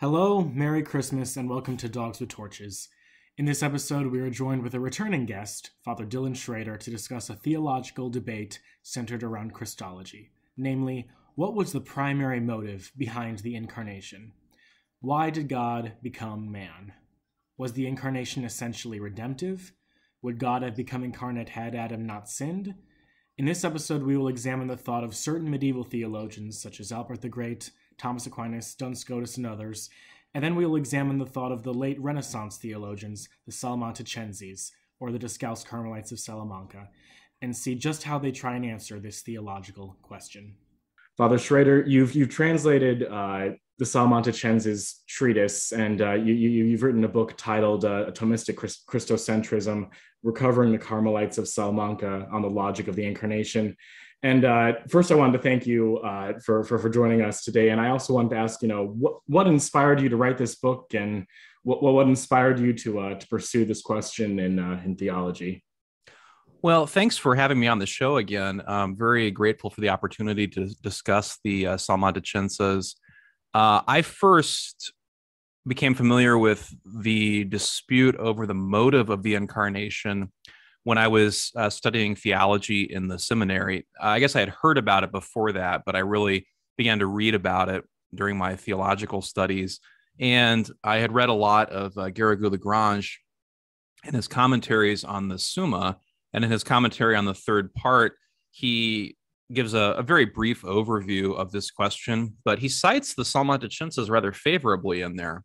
Hello, Merry Christmas, and welcome to Dogs with Torches. In this episode, we are joined with a returning guest, Father Dylan Schrader, to discuss a theological debate centered around Christology. Namely, what was the primary motive behind the Incarnation? Why did God become man? Was the Incarnation essentially redemptive? Would God have become incarnate had Adam not sinned? In this episode, we will examine the thought of certain medieval theologians, such as Albert the Great, Thomas Aquinas, Duns Scotus, and others, and then we will examine the thought of the late Renaissance theologians, the Salmanticenses, or the Discalced Carmelites of Salamanca, and see just how they try and answer this theological question. Father Schrader, you've translated the Salmanticenses treatise, and you've written a book titled Thomistic Christocentrism, Recovering the Carmelites of Salamanca on the Logic of the Incarnation. And first, I wanted to thank you for joining us today. And I also wanted to ask, what inspired you to write this book, and what inspired you to pursue this question in theology? Well, thanks for having me on the show again. I'm very grateful for the opportunity to discuss the Salmanticenses. I first became familiar with the dispute over the motive of the Incarnation when I was studying theology in the seminary. I guess I had heard about it before that, but I really began to read about it during my theological studies. And I had read a lot of Garrigou-Lagrange in his commentaries on the Summa. And in his commentary on the third part, he gives a very brief overview of this question, but he cites the Salmanticenses rather favorably in there.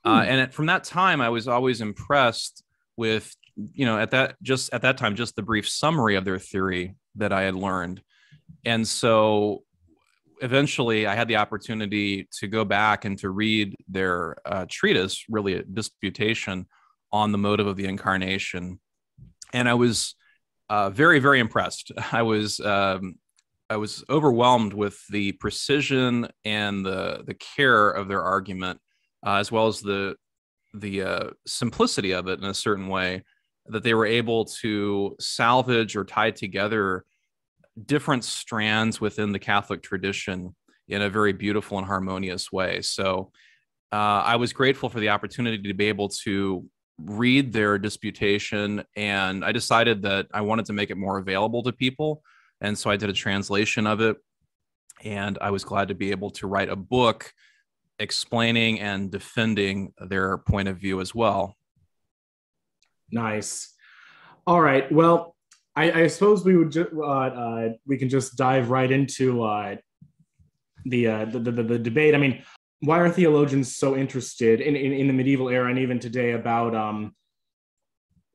From that time, I was always impressed with, at that time, just the brief summary of their theory that I had learned. And so eventually I had the opportunity to go back and to read their treatise, really a disputation on the motive of the Incarnation. And I was very, very impressed. I was overwhelmed with the precision and the care of their argument, as well as the simplicity of it in a certain way, that they were able to salvage or tie together different strands within the Catholic tradition in a very beautiful and harmonious way. So I was grateful for the opportunity to be able to read their disputation, and I decided that I wanted to make it more available to people. And so I did a translation of it, and I was glad to be able to write a book explaining and defending their point of view as well. Nice. All right. Well, I suppose we would we can just dive right into the debate. I mean, why are theologians so interested in the medieval era and even today about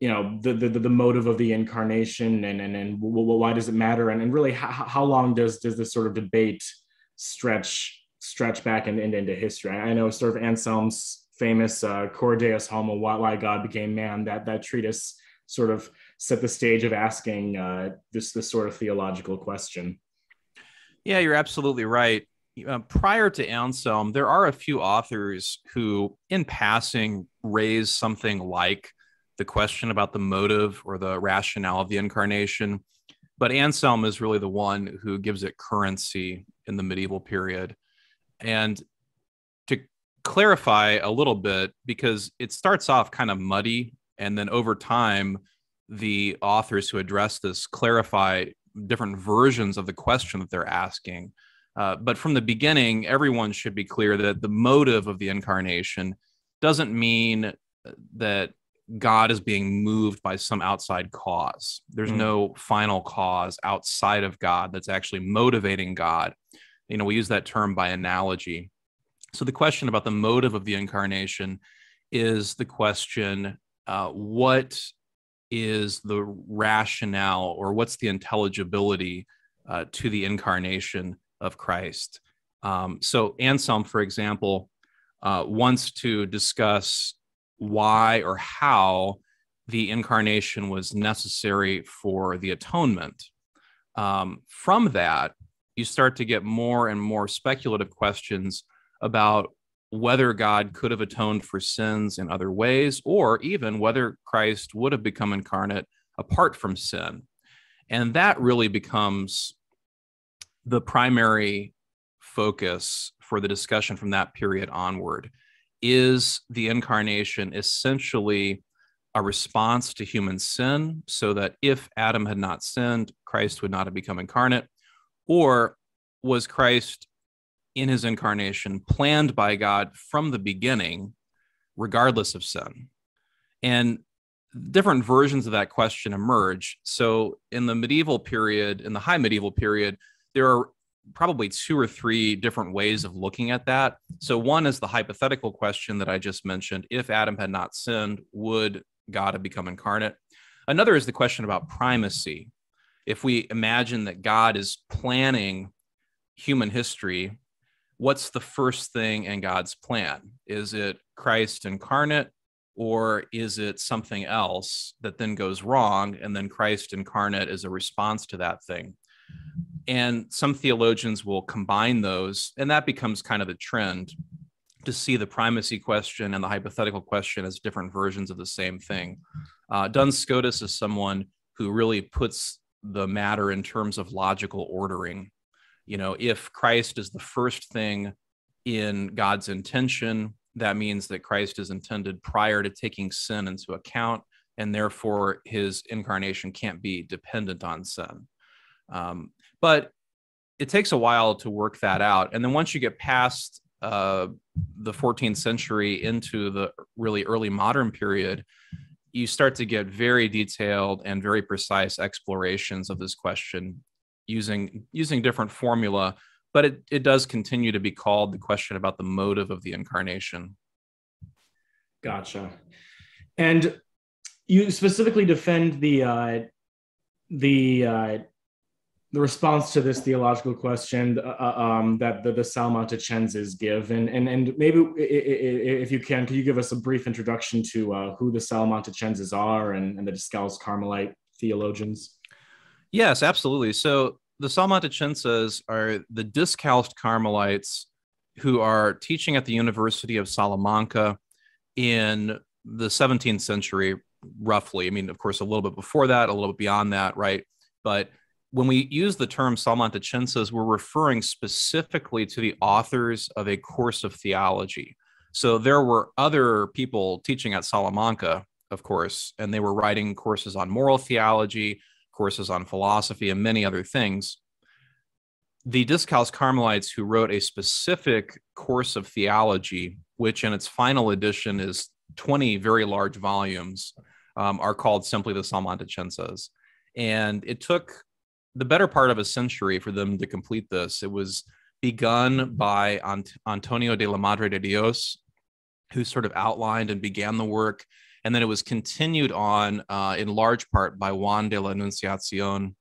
the motive of the Incarnation, and why does it matter, and really how long does this sort of debate stretch back into history? I know sort of Anselm's famous Cor Deus Homo, why God became man, that treatise sort of set the stage of asking this sort of theological question. Yeah, you're absolutely right. Prior to Anselm, there are a few authors who, in passing, raise something like the question about the motive or the rationale of the Incarnation. But Anselm is really the one who gives it currency in the medieval period. And to clarify a little bit, because it starts off kind of muddy, and then over time, the authors who address this clarify different versions of the question that they're asking. But from the beginning, everyone should be clear that the motive of the Incarnation doesn't mean that God is being moved by some outside cause. There's no final cause outside of God that's actually motivating God. We use that term by analogy. So the question about the motive of the Incarnation is the question, what is the rationale, or what's the intelligibility to the Incarnation of Christ? So Anselm, for example, wants to discuss why or how the Incarnation was necessary for the atonement. From that, you start to get more and more speculative questions about whether God could have atoned for sins in other ways, or even whether Christ would have become incarnate apart from sin. And that really becomes the primary focus for the discussion from that period onward. is the incarnation essentially a response to human sin, so that if Adam had not sinned, Christ would not have become incarnate? Or was Christ in his incarnation planned by God from the beginning, regardless of sin? And different versions of that question emerge. So in the medieval period, in the high medieval period, there are probably 2 or 3 different ways of looking at that. So one is the hypothetical question that I just mentioned. If Adam had not sinned, would God have become incarnate? Another is the question about primacy. If we imagine that God is planning human history, what's the first thing in God's plan? Is it Christ incarnate, or is it something else that then goes wrong, and then Christ incarnate is a response to that thing? And some theologians will combine those, and that becomes kind of the trend, to see the primacy question and the hypothetical question as different versions of the same thing. Duns Scotus is someone who really puts the matter in terms of logical ordering. If Christ is the first thing in God's intention, that means that Christ is intended prior to taking sin into account, and therefore his incarnation can't be dependent on sin. But it takes a while to work that out. And then once you get past the 14th century into the really early modern period, you start to get very detailed and very precise explorations of this question using different formula. But it does continue to be called the question about the motive of the incarnation. Gotcha. And you specifically defend the response to this theological question that the Salmanticenses give, and maybe if you can you give us a brief introduction to who the Salmanticenses are and the Discalced Carmelite theologians? Yes, absolutely. So the Salmanticenses are the Discalced Carmelites who are teaching at the University of Salamanca in the 17th century, roughly. I mean, of course, a little bit before that, a little bit beyond that, right? But when we use the term Salmanticenses, we're referring specifically to the authors of a course of theology. So there were other people teaching at Salamanca, of course, and they were writing courses on moral theology, courses on philosophy, and many other things. The Discalced Carmelites, who wrote a specific course of theology, which in its final edition is 20 very large volumes, are called simply the Salmanticenses. And it took the better part of a century for them to complete this. It was begun by Antonio de la Madre de Dios, who sort of outlined and began the work. And then it was continued on in large part by Juan de la Anunciacion,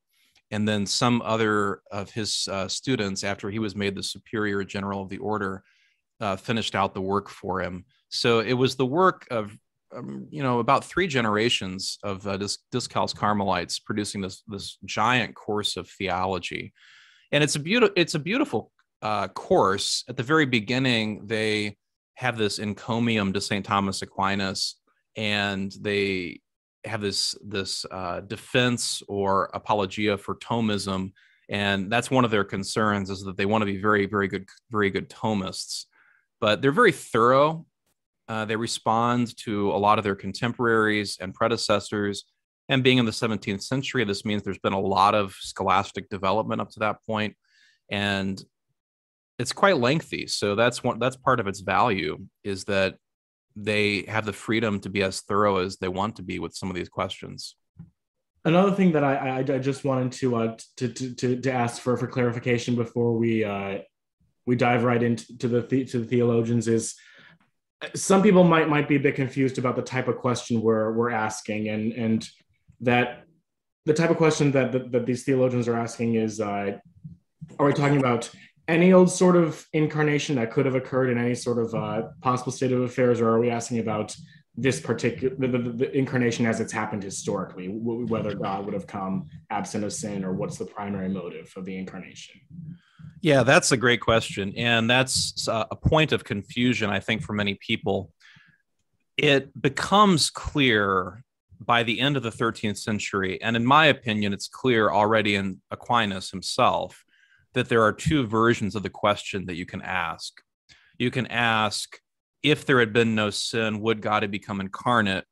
and then some other of his students, after he was made the superior general of the order, finished out the work for him. So it was the work of about 3 generations of Discalced Carmelites producing this giant course of theology. And it's a beautiful course. At the very beginning, they have this encomium to St. Thomas Aquinas, and they have this defense or apologia for Thomism. And that's one of their concerns, is that they want to be very, very good Thomists. But they're very thorough. They respond to a lot of their contemporaries and predecessors. And being in the 17th century, this means there's been a lot of scholastic development up to that point. And it's quite lengthy. So that's part of its value, is that they have the freedom to be as thorough as they want to be with some of these questions. Another thing that I just wanted to ask for clarification before we dive right into the theologians is, some people might be a bit confused about the type of question we're asking, and that the type of question that these theologians are asking is, are we talking about any old sort of incarnation that could have occurred in any sort of possible state of affairs, or are we asking about this particular the incarnation as it's happened historically, whether God would have come absent of sin, or what's the primary motive of the incarnation? Yeah, that's a great question. And that's a point of confusion, I think, for many people. It becomes clear by the end of the 13th century, and in my opinion, it's clear already in Aquinas himself, that there are 2 versions of the question that you can ask. You can ask, if there had been no sin, would God have become incarnate?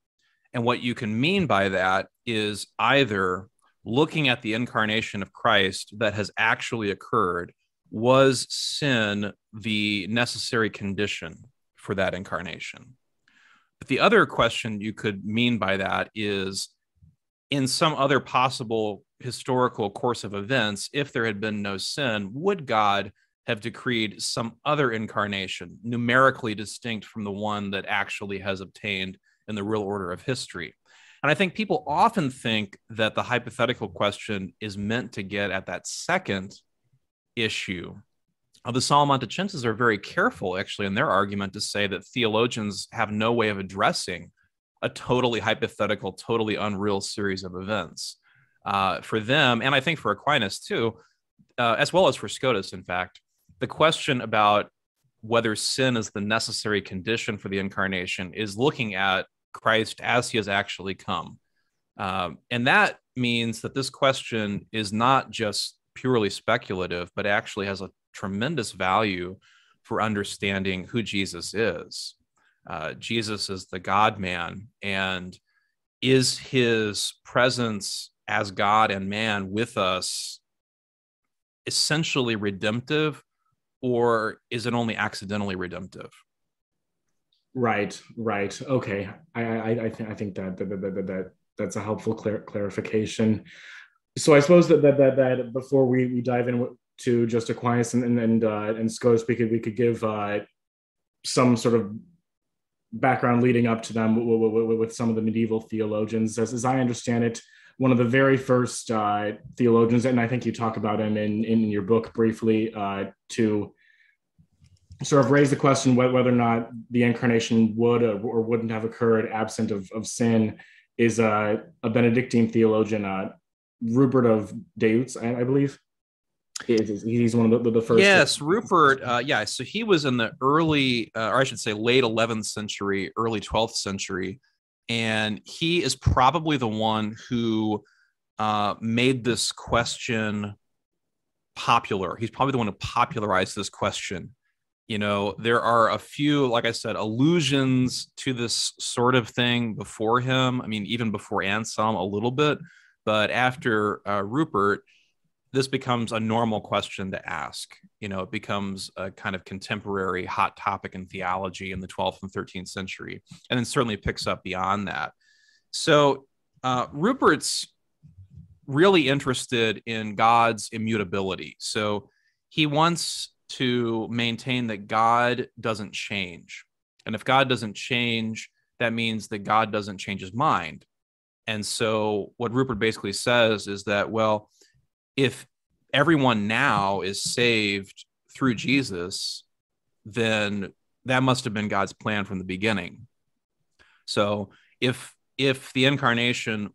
And what you can mean by that is either looking at the incarnation of Christ that has actually occurred, was sin the necessary condition for that incarnation? But the other question you could mean by that is, in some other possible historical course of events, if there had been no sin, would God have decreed some other incarnation, numerically distinct from the one that actually has obtained in the real order of history? And I think people often think that the hypothetical question is meant to get at that second issue. The Salmanticenses are very careful, actually, in their argument to say that theologians have no way of addressing a totally hypothetical, totally unreal series of events. For them, and I think for Aquinas too, as well as for Scotus, in fact, the question about whether sin is the necessary condition for the incarnation is looking at Christ as he has actually come. And that means that this question is not just purely speculative, but actually has a tremendous value for understanding who Jesus is. Jesus is the God-man, and is his presence as God and man with us essentially redemptive, or is it only accidentally redemptive? Right. Okay. I think that's a helpful clarification. So I suppose that before we dive into just Aquinas and Scotus, we could give some sort of background leading up to them with some of the medieval theologians. As I understand it, one of the very first theologians, and I think you talk about him in your book briefly, to sort of raise the question whether or not the incarnation would or wouldn't have occurred absent of sin, is a Benedictine theologian, Rupert of Deutz, I believe. He's one of the first. Yes, Rupert. So he was in the early, or I should say late 11th century, early 12th century. And he is probably the one who made this question popular. He's probably the one who popularized this question. You know, there are a few, like I said, allusions to this sort of thing before him. I mean, even before Anselm a little bit. But after Rupert, this becomes a normal question to ask. You know, it becomes a kind of contemporary hot topic in theology in the 12th and 13th century, and then certainly picks up beyond that. So Rupert's really interested in God's immutability. So he wants to maintain that God doesn't change. And if God doesn't change, that means that God doesn't change his mind. And so what Rupert basically says is that, well, if everyone now is saved through Jesus, then that must have been God's plan from the beginning. So if the incarnation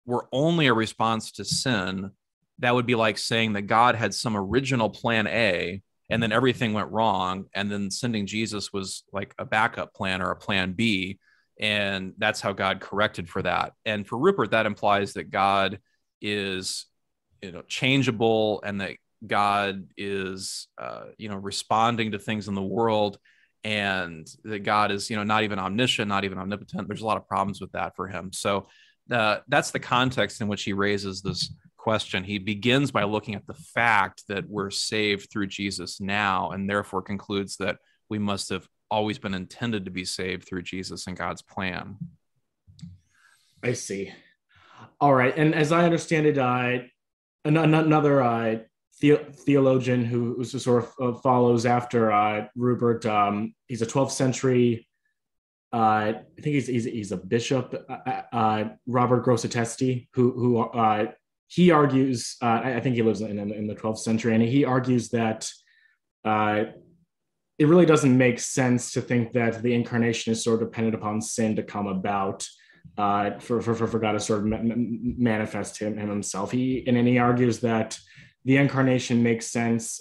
were only a response to sin, that would be like saying that God had some original plan A, and then everything went wrong, and then sending Jesus was like a backup plan or a plan B, and that's how God corrected for that. And for Rupert, that implies that God is, changeable, and that God is, responding to things in the world, and that God is, not even omniscient, not even omnipotent. There's a lot of problems with that for him. So that's the context in which he raises this question. He begins by looking at the fact that we're saved through Jesus now, and therefore concludes that we must have always been intended to be saved through Jesus and God's plan. I see. All right. And as I understand it, another theologian who sort of follows after Rupert, he's a 12th century, I think he's a bishop, Robert Grosseteste, who he argues, I think he lives in the 12th century, and he argues that it really doesn't make sense to think that the incarnation is sort of dependent upon sin to come about, for God to sort of manifest himself. He argues that the incarnation makes sense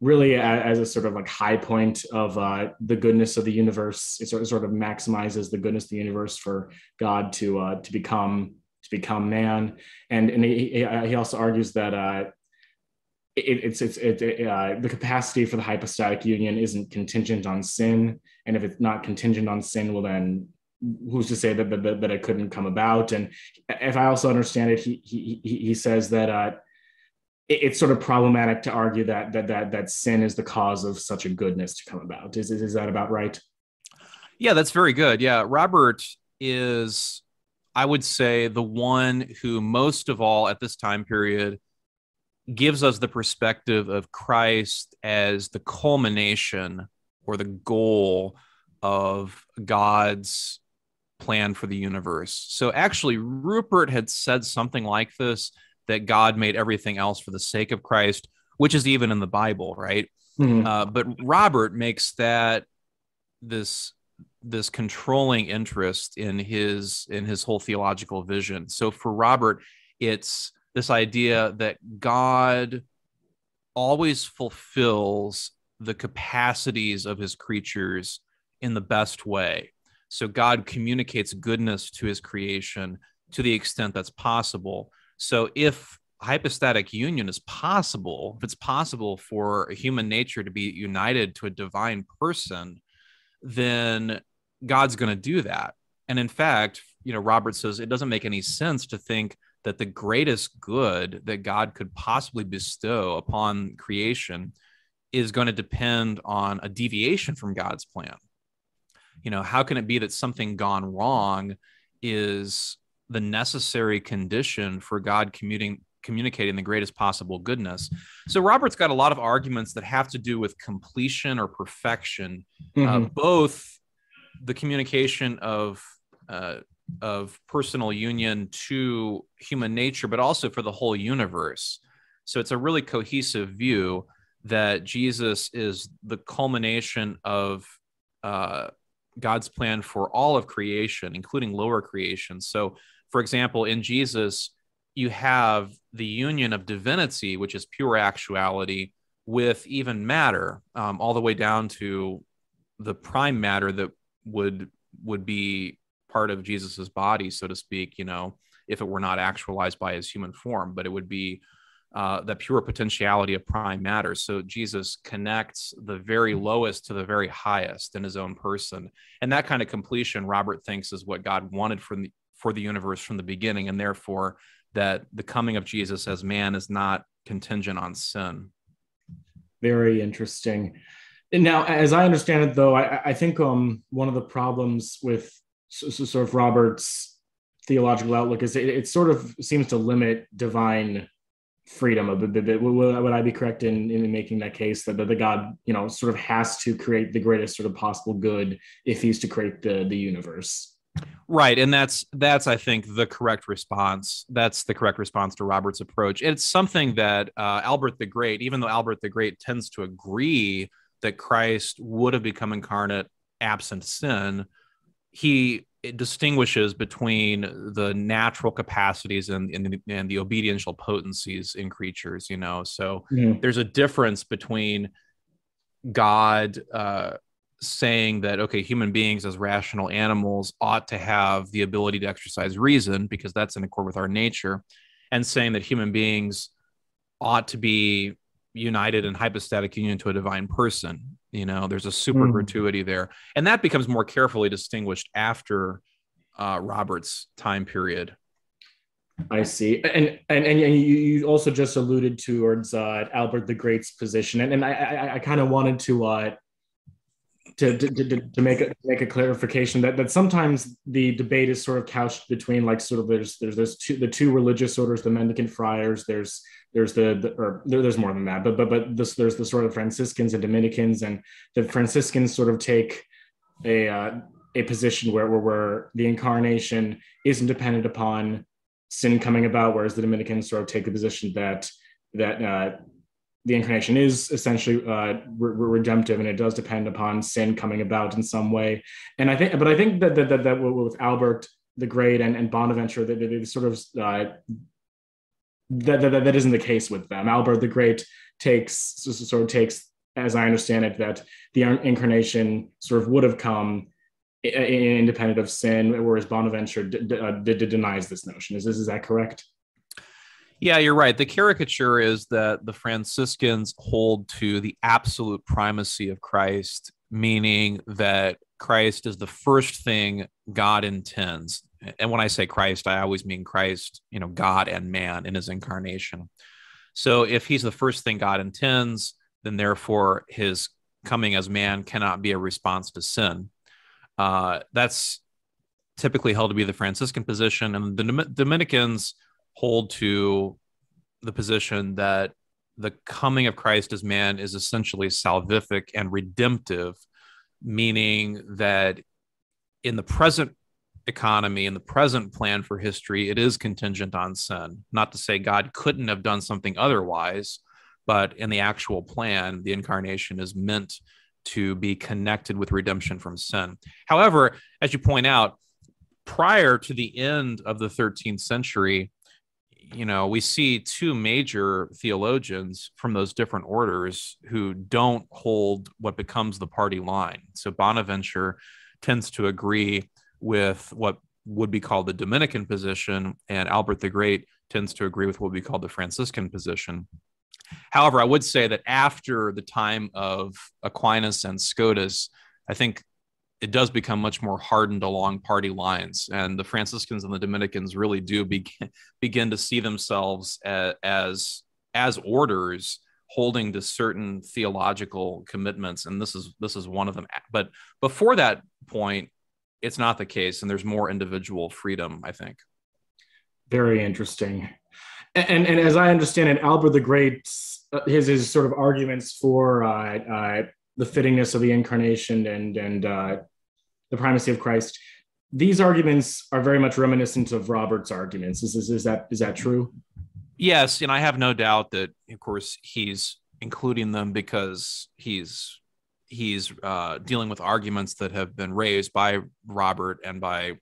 really as a sort of like high point of the goodness of the universe. It sort of maximizes the goodness of the universe for God to become man. And he also argues that the capacity for the hypostatic union isn't contingent on sin, and if it's not contingent on sin, well then who's to say that it couldn't come about? And if I also understand it, he says that it's sort of problematic to argue that sin is the cause of such a goodness to come about. Is that about right? Yeah, that's very good. Yeah, Robert is, I would say, the one who most of all at this time period gives us the perspective of Christ as the culmination or the goal of God's plan for the universe. So actually, Rupert had said something like this, that God made everything else for the sake of Christ, which is even in the Bible, right? Mm-hmm. But Robert makes that this controlling interest in his whole theological vision. So for Robert, it's this idea that God always fulfills the capacities of his creatures in the best way. So God communicates goodness to his creation to the extent that's possible. So if hypostatic union is possible, if it's possible for a human nature to be united to a divine person, then God's going to do that. And in fact, Robert says it doesn't make any sense to think that the greatest good that God could possibly bestow upon creation is going to depend on a deviation from God's plan. How can it be that something gone wrong is the necessary condition for God communicating the greatest possible goodness? So Robert's got a lot of arguments that have to do with completion or perfection, both the communication of personal union to human nature, but also for the whole universe. So it's a really cohesive view that Jesus is the culmination of God's plan for all of creation, including lower creation. So, for example, in Jesus, you have the union of divinity, which is pure actuality, with even matter, all the way down to the prime matter that would be part of Jesus's body, so to speak, if it were not actualized by his human form, but it would be the pure potentiality of prime matter. So Jesus connects the very lowest to the very highest in his own person. And that kind of completion, Robert thinks, is what God wanted for the universe from the beginning, and therefore that the coming of Jesus as man is not contingent on sin. Very interesting. And now, as I understand it, though, I think one of the problems with sort of Robert's theological outlook is it sort of seems to limit divine freedom a bit. Would I be correct in making that case that the God, sort of has to create the greatest sort of possible good if he's to create the universe? Right. And that's, I think, the correct response. That's the correct response to Robert's approach. It's something that Albert the Great, even though Albert the Great tends to agree that Christ would have become incarnate absent sin, he distinguishes between the natural capacities and the obediential potencies in creatures, So there's a difference between God saying that, okay, human beings as rational animals ought to have the ability to exercise reason because that's in accord with our nature, and saying that human beings ought to be united in hypostatic union to a divine person. There's a super gratuity there, and that becomes more carefully distinguished after Robert's time period. I see, and you also just alluded towards Albert the Great's position, and I kind of wanted to make a clarification that sometimes the debate is sort of couched between there's the two religious orders, the Mendicant Friars, there's more than that, but there's the sort of Franciscans and Dominicans, and the Franciscans sort of take a position where the incarnation isn't dependent upon sin coming about, whereas the Dominicans sort of take the position that the incarnation is essentially redemptive, and it does depend upon sin coming about in some way. And I think that with Albert the Great and Bonaventure, that it sort of that isn't the case with them. Albert the Great takes, as I understand it, that the incarnation sort of would have come independent of sin, whereas Bonaventure denies this notion. Is that correct? Yeah, you're right. The caricature is that the Franciscans hold to the absolute primacy of Christ, meaning that Christ is the first thing God intends. And when I say Christ, I always mean Christ, God and man in his incarnation. So if he's the first thing God intends, then therefore his coming as man cannot be a response to sin. That's typically held to be the Franciscan position, and the Dominicans hold to the position that the coming of Christ as man is essentially salvific and redemptive, meaning that in the present economy, in the present plan for history, it is contingent on sin. Not to say God couldn't have done something otherwise, but in the actual plan, the incarnation is meant to be connected with redemption from sin. However, as you point out, prior to the end of the 13th century, we see two major theologians from those different orders who don't hold what becomes the party line. So Bonaventure tends to agree with what would be called the Dominican position, and Albert the Great tends to agree with what would be called the Franciscan position. However, I would say that after the time of Aquinas and Scotus, I think it does become much more hardened along party lines. And the Franciscans and the Dominicans really do begin to see themselves as orders holding to certain theological commitments. And this is one of them. But before that point, it's not the case. And there's more individual freedom, I think. Very interesting. And as I understand it, Albert the Great, his sort of arguments for the fittingness of the incarnation and the primacy of Christ, these arguments are very much reminiscent of Robert's arguments. Is that true? Yes, and I have no doubt that, of course, he's including them because he's dealing with arguments that have been raised by Robert and by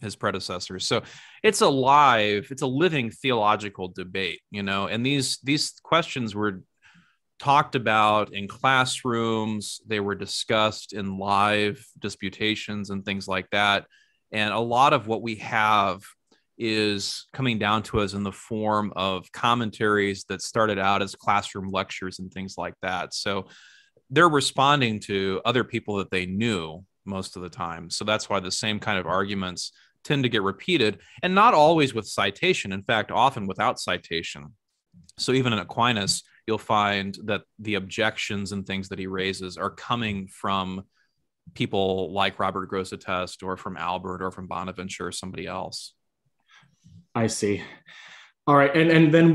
his predecessors. So it's a living theological debate, and these questions were talked about in classrooms. They were discussed in live disputations and things like that. And a lot of what we have is coming down to us in the form of commentaries that started out as classroom lectures and things like that. So they're responding to other people that they knew most of the time. So that's why the same kind of arguments tend to get repeated, and not always with citation. In fact, often without citation. So even in Aquinas, you'll find that the objections and things that he raises are coming from people like Robert Grosseteste or from Albert or from Bonaventure or somebody else. I see. All right. And then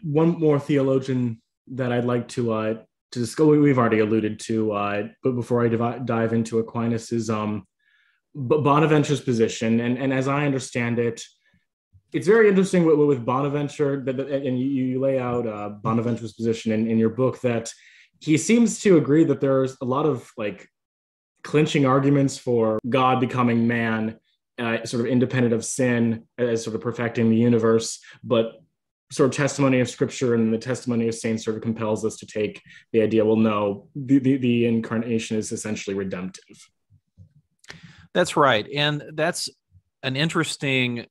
one more theologian that I'd like to discuss, we've already alluded to, but before I dive into Aquinas, is Bonaventure's position. And as I understand it, it's very interesting with Bonaventure, and you lay out Bonaventure's position in your book, that he seems to agree that there's a lot of clinching arguments for God becoming man, sort of independent of sin, as sort of perfecting the universe, but sort of testimony of Scripture and the testimony of saints sort of compels us to take the idea, well, no, the incarnation is essentially redemptive. That's right, and that's an interesting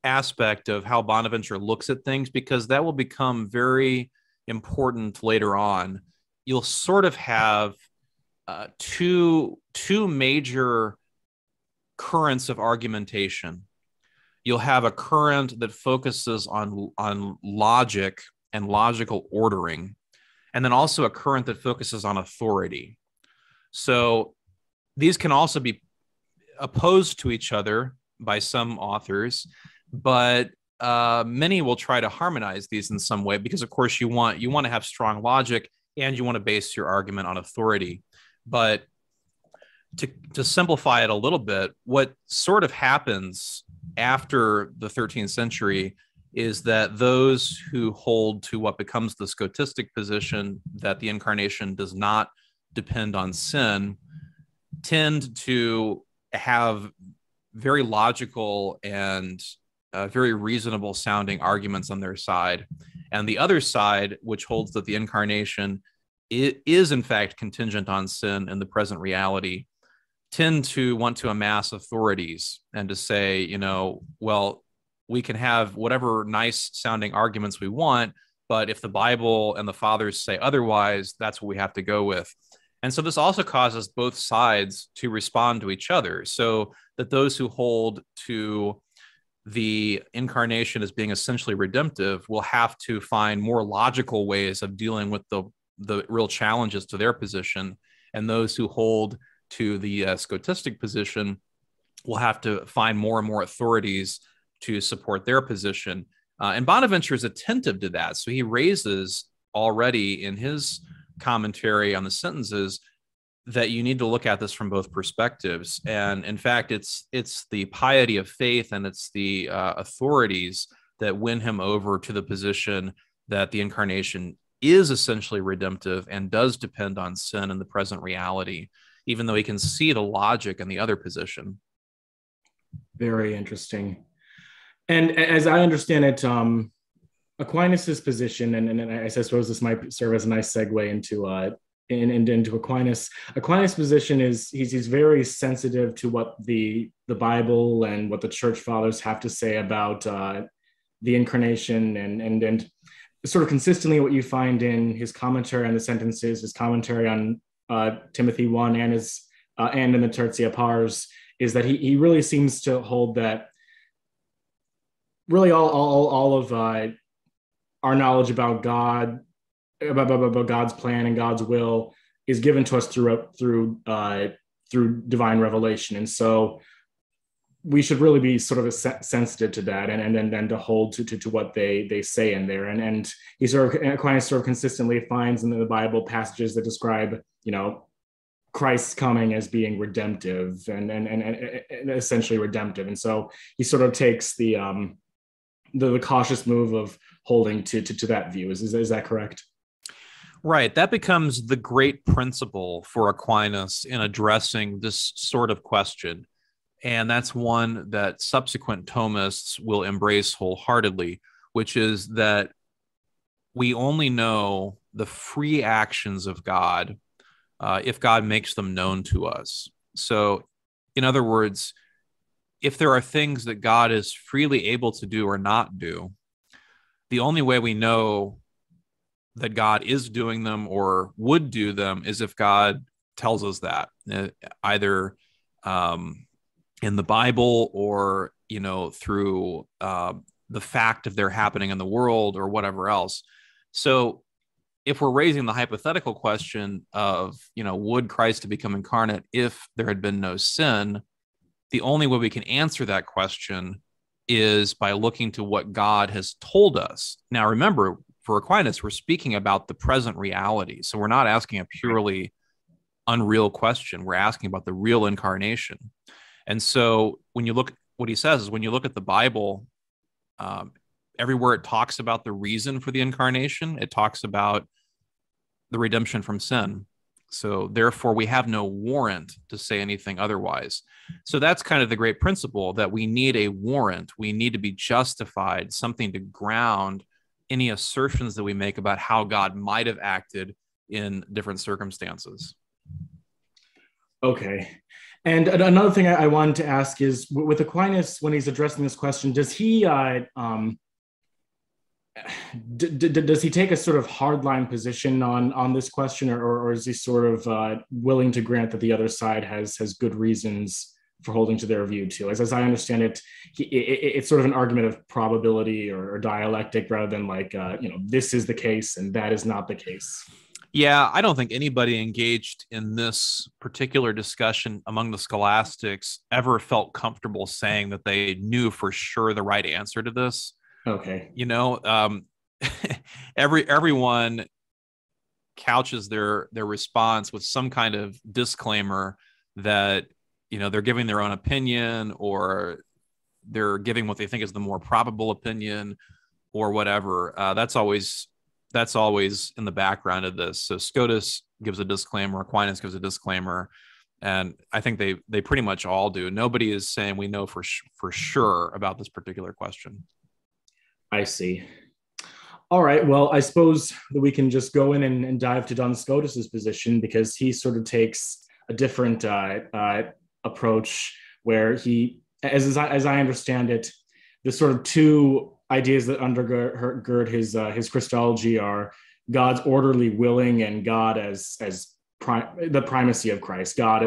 aspect of how Bonaventure looks at things, because that will become very important later on. You'll sort of have two major currents of argumentation. You'll have a current that focuses on logic and logical ordering, and then also a current that focuses on authority. So these can also be opposed to each other by some authors, but many will try to harmonize these in some way, because of course you want to have strong logic and you want to base your argument on authority. But to simplify it a little bit, what sort of happens after the 13th century is that those who hold to what becomes the Scotistic position, that the incarnation does not depend on sin, tend to have very logical and very reasonable sounding arguments on their side. And the other side, which holds that the incarnation is in fact contingent on sin in the present reality, tend to want to amass authorities and to say, well, we can have whatever nice sounding arguments we want, but if the Bible and the fathers say otherwise, that's what we have to go with. And so this also causes both sides to respond to each other, so that those who hold to the incarnation as being essentially redemptive will have to find more logical ways of dealing with the real challenges to their position. And those who hold to the Scotistic position will have to find more and more authorities to support their position. And Bonaventure is attentive to that. So he raises already in his commentary on the sentences that you need to look at this from both perspectives. And in fact, it's the piety of faith and it's the authorities that win him over to the position that the incarnation is essentially redemptive and does depend on sin in the present reality, even though he can see the logic in the other position. Very interesting. And as I understand it, Aquinas' position, and I suppose this might serve as a nice segue into Aquinas. Aquinas' position is he's very sensitive to what the Bible and what the church fathers have to say about the incarnation, and sort of consistently what you find in his commentary on the sentences, his commentary on Timothy 1 and in the Tertia Pars, is that he really seems to hold that really all of our knowledge about God, about God's plan and God's will, is given to us through divine revelation, and so we should really be sort of sensitive to that, and to hold to what they say in there, and Aquinas sort of consistently finds in the Bible passages that describe, Christ's coming as being redemptive and essentially redemptive, and so he sort of takes the cautious move of holding to that view. Is that correct? Right. That becomes the great principle for Aquinas in addressing this sort of question. And that's one that subsequent Thomists will embrace wholeheartedly, which is that we only know the free actions of God if God makes them known to us. So, in other words, if there are things that God is freely able to do or not do, the only way we know that God is doing them or would do them is if God tells us that, either in the Bible or, through the fact of their happening in the world or whatever else. So if we're raising the hypothetical question of, would Christ have become incarnate if there had been no sin, the only way we can answer that question is by looking to what God has told us. Now, remember, for Aquinas, we're speaking about the present reality. So we're not asking a purely unreal question. We're asking about the real incarnation. And so when you look, what he says is when you look at the Bible, everywhere it talks about the reason for the incarnation, it talks about the redemption from sin. So therefore, we have no warrant to say anything otherwise. So that's kind of the great principle, that we need a warrant. We need to be justified, something to ground any assertions that we make about how God might have acted in different circumstances. Okay. And another thing I wanted to ask is, with Aquinas, when he's addressing this question, does he does he take a sort of hardline position on this question, or is he sort of willing to grant that the other side has good reasons for holding to their view too? As I understand it, it's sort of an argument of probability or dialectic, rather than like, this is the case and that is not the case. Yeah, I don't think anybody engaged in this particular discussion among the scholastics ever felt comfortable saying that they knew for sure the right answer to this. Okay. Everyone couches their response with some kind of disclaimer that, they're giving their own opinion, or they're giving what they think is the more probable opinion, or whatever. That's always in the background of this. So Scotus gives a disclaimer, Aquinas gives a disclaimer, and I think they pretty much all do. Nobody is saying we know for sure about this particular question. I see. All right. Well, I suppose that we can just go in and dive to Duns Scotus's position, because he sort of takes a different approach, where he, as I understand it, the sort of two ideas that undergird his Christology are God's orderly willing and God as the primacy of Christ, God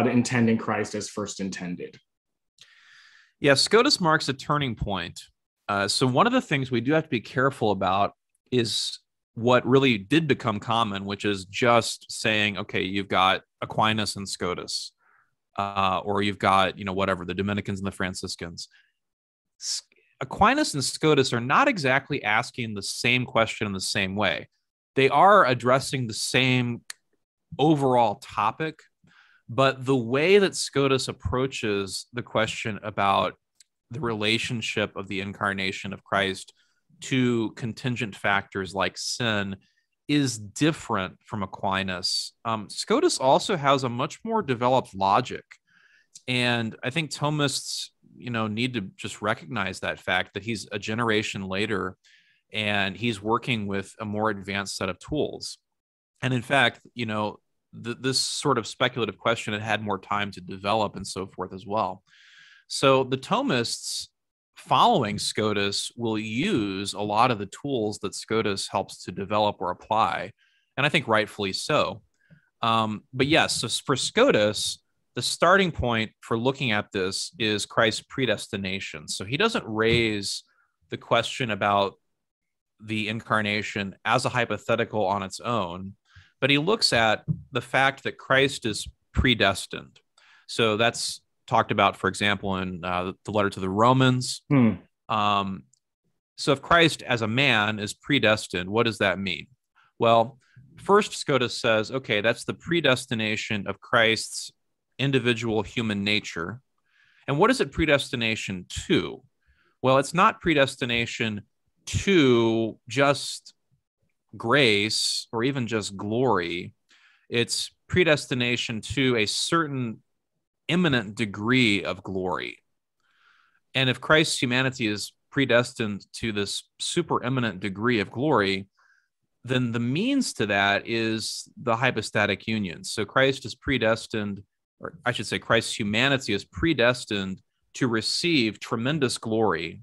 intending Christ as first intended. Yeah, Scotus marks a turning point. So one of the things we do have to be careful about is what really did become common, which is just saying, okay, you've got Aquinas and Scotus, or you've got, whatever, the Dominicans and the Franciscans. Aquinas and Scotus are not exactly asking the same question in the same way. They are addressing the same overall topic, but the way that Scotus approaches the question about the relationship of the incarnation of Christ to contingent factors like sin is different from Aquinas. Scotus also has a much more developed logic. And I think Thomists, need to just recognize that fact that he's a generation later and he's working with a more advanced set of tools. And in fact, this sort of speculative question had more time to develop and so forth as well. So the Thomists following Scotus will use a lot of the tools that Scotus helps to develop or apply, and I think rightfully so. But yes, so for Scotus, the starting point for looking at this is Christ's predestination. So he doesn't raise the question about the incarnation as a hypothetical on its own, but he looks at the fact that Christ is predestined. So that's talked about, for example, in the letter to the Romans. So if Christ as a man is predestined, what does that mean? Well, first Scotus says, okay, that's the predestination of Christ's individual human nature. And what is it predestination to? Well, it's not predestination to just grace or even just glory. It's predestination to a certain imminent degree of glory. And if Christ's humanity is predestined to this super eminent degree of glory, then the means to that is the hypostatic union. So Christ is predestined, or I should say Christ's humanity is predestined to receive tremendous glory.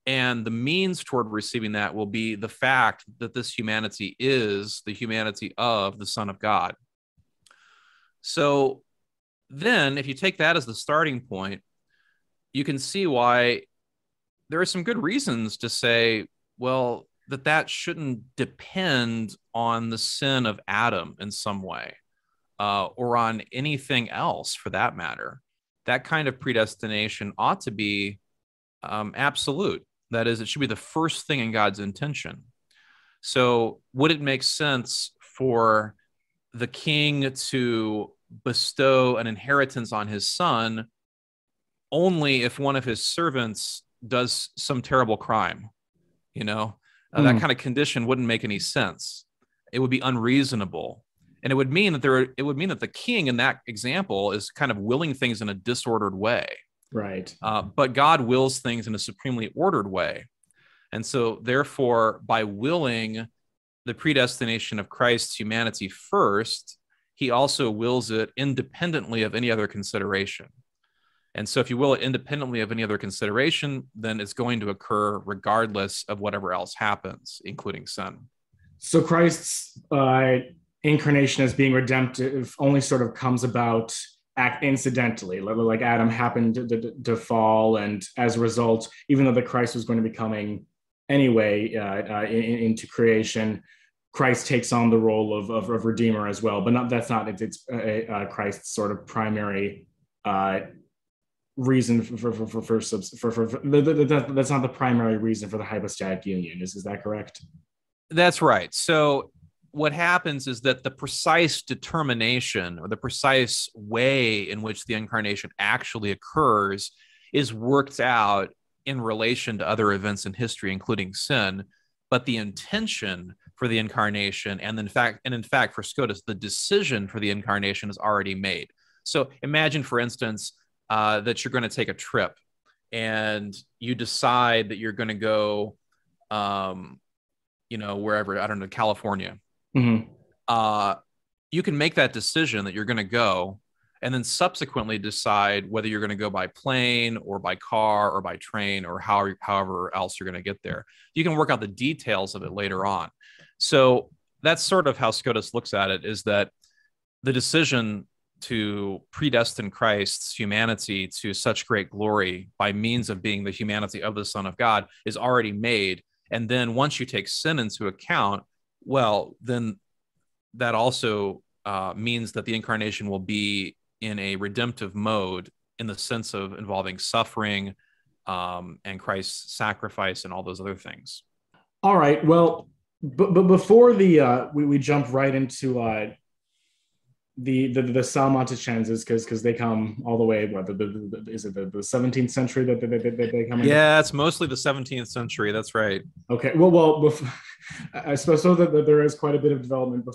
And the means toward receiving that will be the fact that this humanity is the humanity of the Son of God. So then, if you take that as the starting point, you can see why there are some good reasons to say, well, that shouldn't depend on the sin of Adam in some way, or on anything else for that matter. That kind of predestination ought to be absolute. That is, it should be the first thing in God's intention. So would it make sense for the king to bestow an inheritance on his son only if one of his servants does some terrible crime? That kind of condition wouldn't make any sense. It would be unreasonable. And it would mean that the king in that example is kind of willing things in a disordered way. Right. But God wills things in a supremely ordered way. And so therefore, by willing the predestination of Christ's humanity first, he also wills it independently of any other consideration. And so if you will it independently of any other consideration, then it's going to occur regardless of whatever else happens, including sin. So Christ's incarnation as being redemptive only sort of comes about incidentally, like Adam happened to fall, and as a result, even though the Christ was going to be coming anyway into creation, Christ takes on the role of Redeemer as well. But that's not Christ's sort of primary reason for that's not the primary reason for the hypostatic union. Is that correct? That's right. So what happens is that the precise determination or the precise way in which the incarnation actually occurs is worked out in relation to other events in history, including sin. But the intention for the incarnation, and in fact, for Scotus, the decision for the incarnation is already made. So imagine, for instance, that you're going to take a trip and you decide that you're going to go, wherever, I don't know, California. Mm-hmm. You can make that decision that you're going to go, and then subsequently decide whether you're going to go by plane or by car or by train or however else you're going to get there. You can work out the details of it later on. So that's sort of how Scotus looks at it, is that the decision to predestine Christ's humanity to such great glory by means of being the humanity of the Son of God is already made. And then once you take sin into account, well, then that also means that the incarnation will be in a redemptive mode in the sense of involving suffering and Christ's sacrifice and all those other things. All right. Well, but before we jump right into the Salmanticenses, because they come all the way. Is it the 17th century that they come in? Yeah, it's mostly the 17th century. That's right. Okay. Well, I suppose so that there is quite a bit of development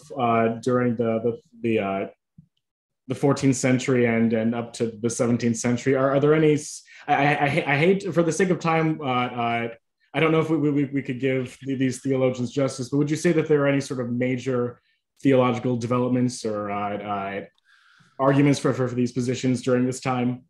during the 14th century and up to the 17th century. Are there any? I hate, for the sake of time, I don't know if we could give these theologians justice, but would you say that there are any sort of major theological developments or arguments for these positions during this time?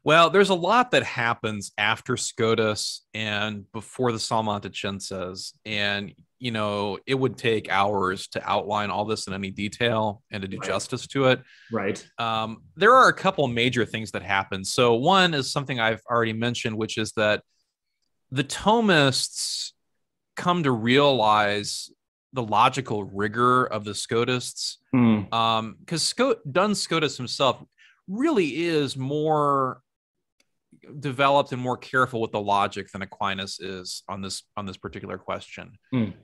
Well, there's a lot that happens after Scotus and before the Salmanticenses, and it would take hours to outline all this in any detail and to do justice to it. Right. There are a couple major things that happen. So one is something I've already mentioned, which is that the Thomists come to realize the logical rigor of the Scotists, because Duns Scotus himself really is more developed and more careful with the logic than Aquinas is on this particular question. The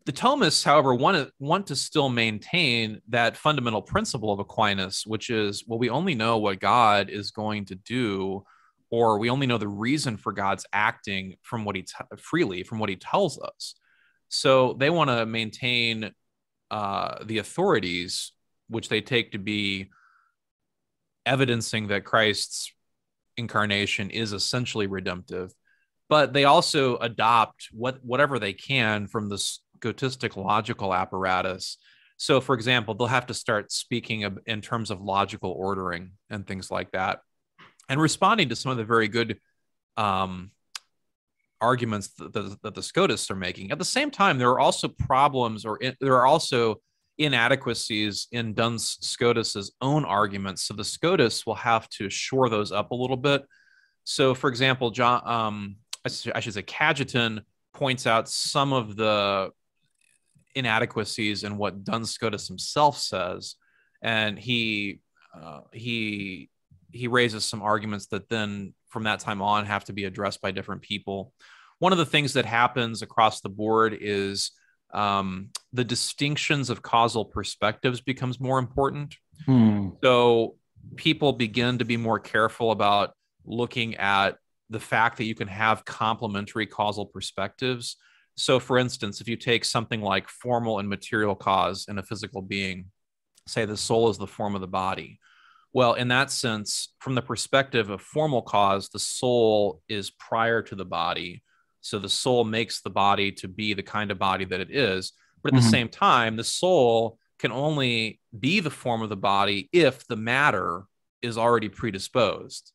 Thomists, however, want to still maintain that fundamental principle of Aquinas, which is, well, we only know what God is going to do, or we only know the reason for God's acting from what freely from what he tells us. So they want to maintain the authorities, which they take to be evidencing that Christ's incarnation is essentially redemptive, but they also adopt whatever they can from the Scotistic logical apparatus. So, for example, they'll have to start speaking in terms of logical ordering and things like that, and responding to some of the very good arguments that the Scotists are making. At the same time, there are also problems, there are also inadequacies in Duns Scotus's own arguments. So the Scotists will have to shore those up a little bit. So, for example, I should say Cajetan points out some of the inadequacies in what Duns Scotus himself says, and he raises some arguments that then from that time on have to be addressed by different people. One of the things that happens across the board is the distinctions of causal perspectives becomes more important. So people begin to be more careful about looking at the fact that you can have complementary causal perspectives. So, for instance, if you take something like formal and material cause in a physical being, say the soul is the form of the body. Well, in that sense, from the perspective of formal cause, the soul is prior to the body. So the soul makes the body to be the kind of body that it is. But at the same time, the soul can only be the form of the body if the matter is already predisposed.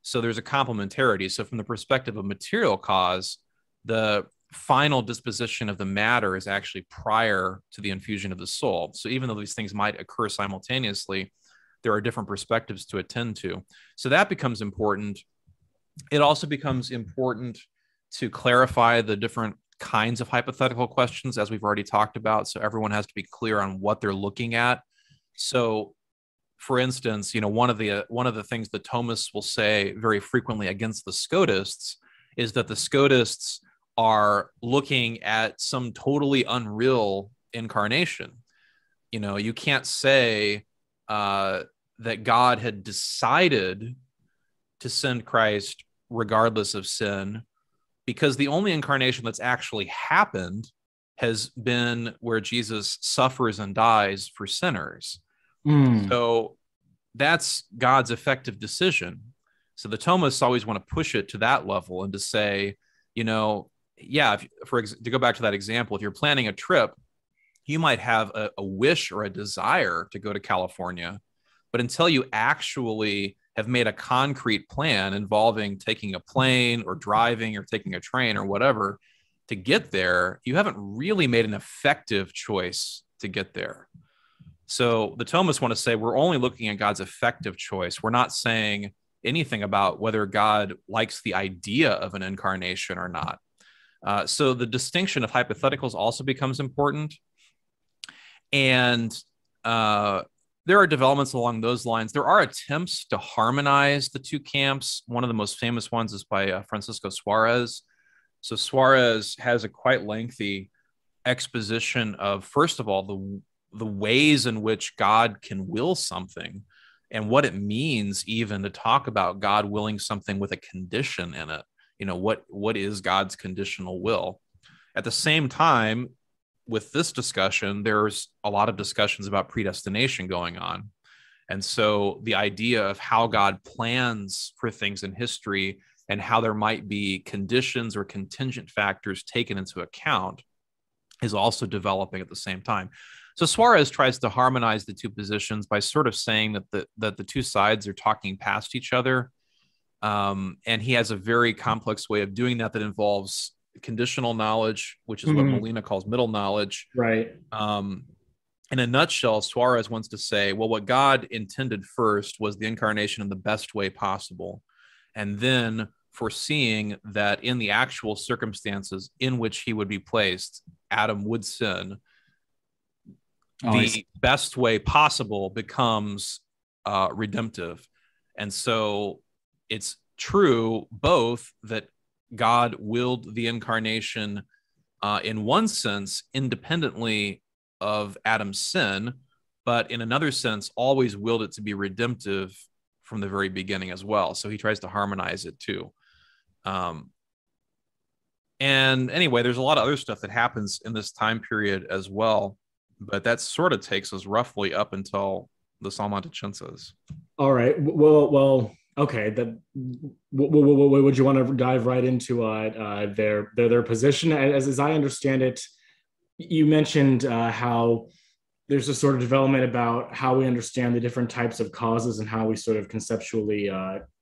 So there's a complementarity. So from the perspective of material cause, the final disposition of the matter is actually prior to the infusion of the soul. So even though these things might occur simultaneously, there are different perspectives to attend to. So that becomes important. It also becomes important to clarify the different kinds of hypothetical questions, as we've already talked about. So everyone has to be clear on what they're looking at. So, for instance, one of the things the Thomists will say very frequently against the Scotists is that the Scotists are looking at some totally unreal incarnation. You can't say that God had decided to send Christ regardless of sin, because the only incarnation that's actually happened has been where Jesus suffers and dies for sinners. So that's God's effective decision. So the Thomists always want to push it to that level and to say, to go back to that example, if you're planning a trip, you might have a wish or a desire to go to California, But until you actually have made a concrete plan involving taking a plane or driving or taking a train or whatever to get there, you haven't really made an effective choice to get there. So the Thomists want to say we're only looking at God's effective choice. We're not saying anything about whether God likes the idea of an incarnation or not. So the distinction of hypotheticals also becomes important. And there are developments along those lines. There are attempts to harmonize the two camps. One of the most famous ones is by Francisco Suarez. So Suarez has a quite lengthy exposition of, first of all, the ways in which God can will something and what it means even to talk about God willing something with a condition in it. What is God's conditional will? At the same time, with this discussion, there's a lot of discussions about predestination going on. And so the idea of how God plans for things in history and how there might be conditions or contingent factors taken into account is also developing at the same time. So Suarez tries to harmonize the two positions by sort of saying that the two sides are talking past each other. And he has a very complex way of doing that involves conditional knowledge, which is what Molina calls middle knowledge. Right. In a nutshell, Suarez wants to say, well, what God intended first was the incarnation in the best way possible. And then foreseeing that in the actual circumstances in which he would be placed, Adam would sin. The best way possible becomes redemptive. And so it's true both that God willed the incarnation in one sense independently of Adam's sin, but in another sense always willed it to be redemptive from the very beginning as well. So he tries to harmonize it too. And anyway, there's a lot of other stuff that happens in this time period as well, but that sort of takes us roughly up until the Salmanticenses. All right. Well. Okay. Would you want to dive right into their position? As I understand it, you mentioned how there's a sort of development about how we understand the different types of causes and how we sort of conceptually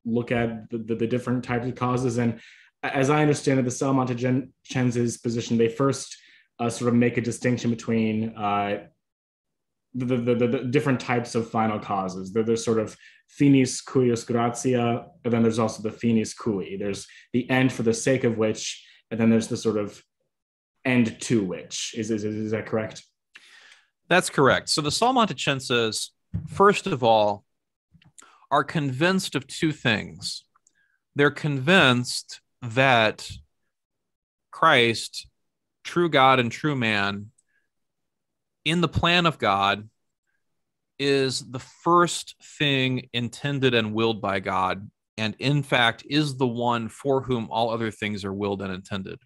look at the different types of causes. And as I understand it, the Salmanticenses position, they first sort of make a distinction between the different types of final causes. There's sort of finis cuius gratia, and then there's also the finis cui. There's the end for the sake of which, and then there's the sort of end to which. Is that correct? That's correct. So the Salmanticenses, first of all, are convinced of two things. They're convinced that Christ, true God and true man, in the plan of God, is the first thing intended and willed by God, and in fact is the one for whom all other things are willed and intended.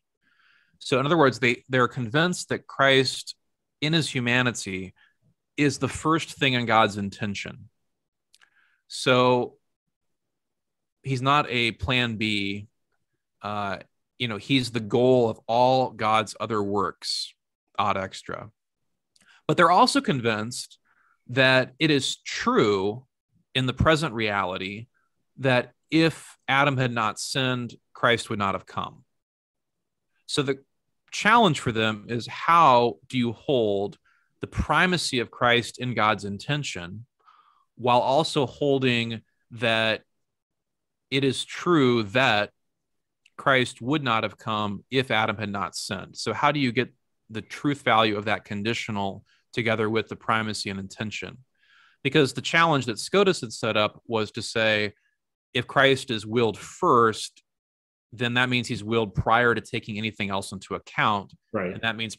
So in other words, they're convinced that Christ in his humanity is the first thing in God's intention. So he's not a plan B. He's the goal of all God's other works ad extra. But they're also convinced that it is true in the present reality that if Adam had not sinned, Christ would not have come. So the challenge for them is, how do you hold the primacy of Christ in God's intention while also holding that it is true that Christ would not have come if Adam had not sinned? So how do you get the truth value of that conditional together with the primacy and intention? Because the challenge that Scotus had set up was to say, if Christ is willed first, then that means he's willed prior to taking anything else into account. Right. And that means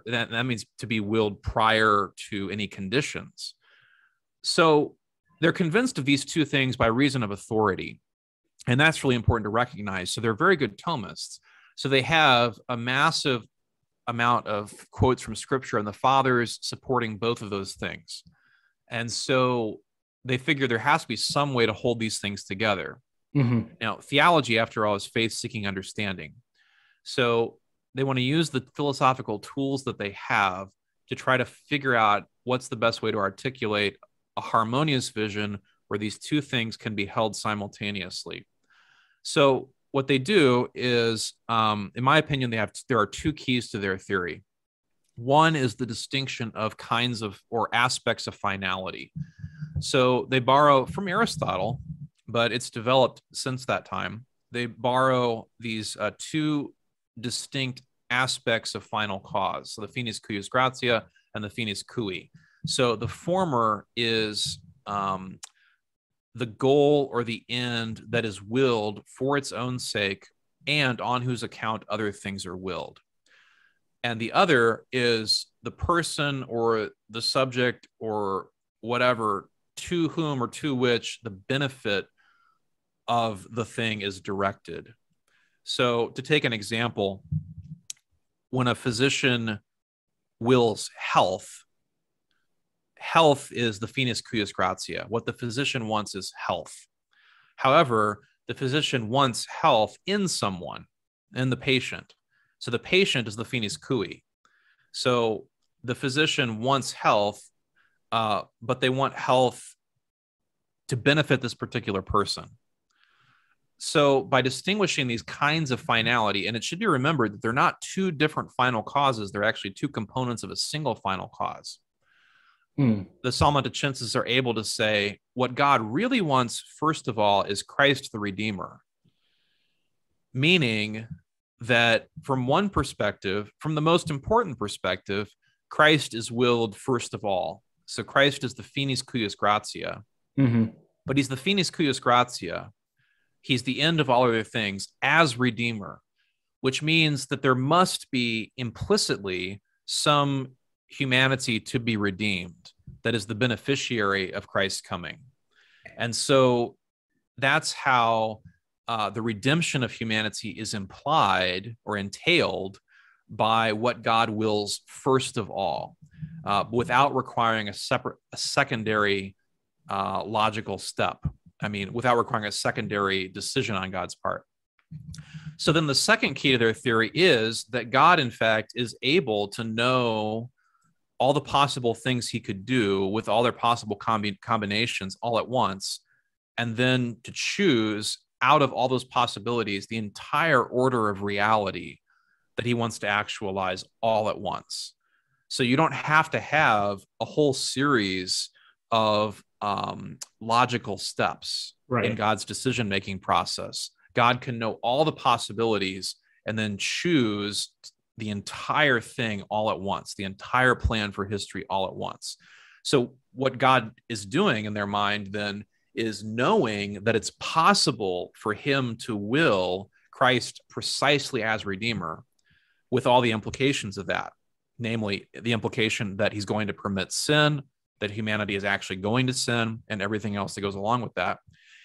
that means to be willed prior to any conditions. So they're convinced of these two things by reason of authority. And that's really important to recognize. So they're very good Thomists. So they have a massive amount of quotes from scripture and the fathers supporting both of those things. And so they figure there has to be some way to hold these things together. Mm-hmm. Now, theology, after all, is faith-seeking understanding. So they want to use the philosophical tools that they have to try to figure out what's the best way to articulate a harmonious vision where these two things can be held simultaneously. So what they do is, in my opinion, there are two keys to their theory. One is the distinction of kinds of or aspects of finality. So they borrow from Aristotle, but it's developed since that time. They borrow these two distinct aspects of final cause. So the finis cuius gratia and the finis cui. So the former is the goal or the end that is willed for its own sake and on whose account other things are willed. And the other is the person or the subject or whatever to whom or to which the benefit of the thing is directed. So to take an example, when a physician wills health, health is the finis cuius gratia. What the physician wants is health. However, the physician wants health in someone, in the patient. So the patient is the finis cui. So the physician wants health, but they want health to benefit this particular person. So by distinguishing these kinds of finality, and it should be remembered that they're not two different final causes, they're actually two components of a single final cause. The Salmanticenses are able to say what God really wants, first of all, is Christ the Redeemer. Meaning that from one perspective, from the most important perspective, Christ is willed first of all. So Christ is the finis cuius gratia, but he's the finis cuius gratia. He's the end of all other things as Redeemer, which means that there must be implicitly some humanity to be redeemed that is the beneficiary of Christ's coming. And so that's how the redemption of humanity is implied or entailed by what God wills first of all, without requiring a secondary logical step. I mean, without requiring a secondary decision on God's part. So then the second key to their theory is that God, in fact, is able to know all the possible things he could do with all their possible combinations all at once, and then to choose out of all those possibilities the entire order of reality that he wants to actualize all at once. So you don't have to have a whole series of logical steps in God's decision-making process. God can know all the possibilities and then choose the entire thing all at once, the entire plan for history all at once. So what God is doing in their mind then is knowing that it's possible for him to will Christ precisely as Redeemer, with all the implications of that, namely the implication that he's going to permit sin, that humanity is actually going to sin, and everything else that goes along with that.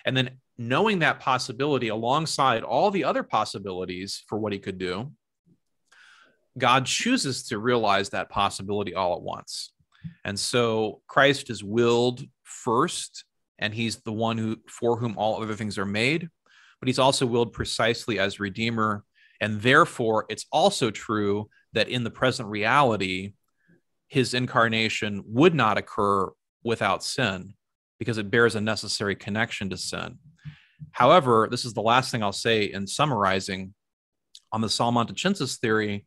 And then knowing that possibility alongside all the other possibilities for what he could do, God chooses to realize that possibility all at once. And so Christ is willed first, and he's the one for whom all other things are made, but he's also willed precisely as Redeemer. And therefore, it's also true that in the present reality, his incarnation would not occur without sin, because it bears a necessary connection to sin. However, this is the last thing I'll say in summarizing on the Salmanticenses theory.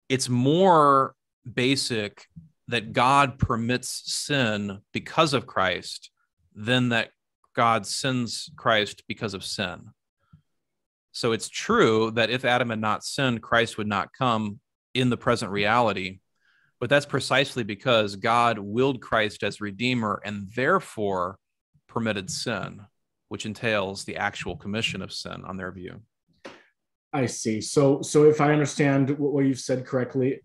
It's more basic that God permits sin because of Christ than that God sends Christ because of sin. So it's true that if Adam had not sinned, Christ would not come in the present reality. But that's precisely because God willed Christ as Redeemer and therefore permitted sin, which entails the actual commission of sin on their view. I see. So if I understand what you've said correctly,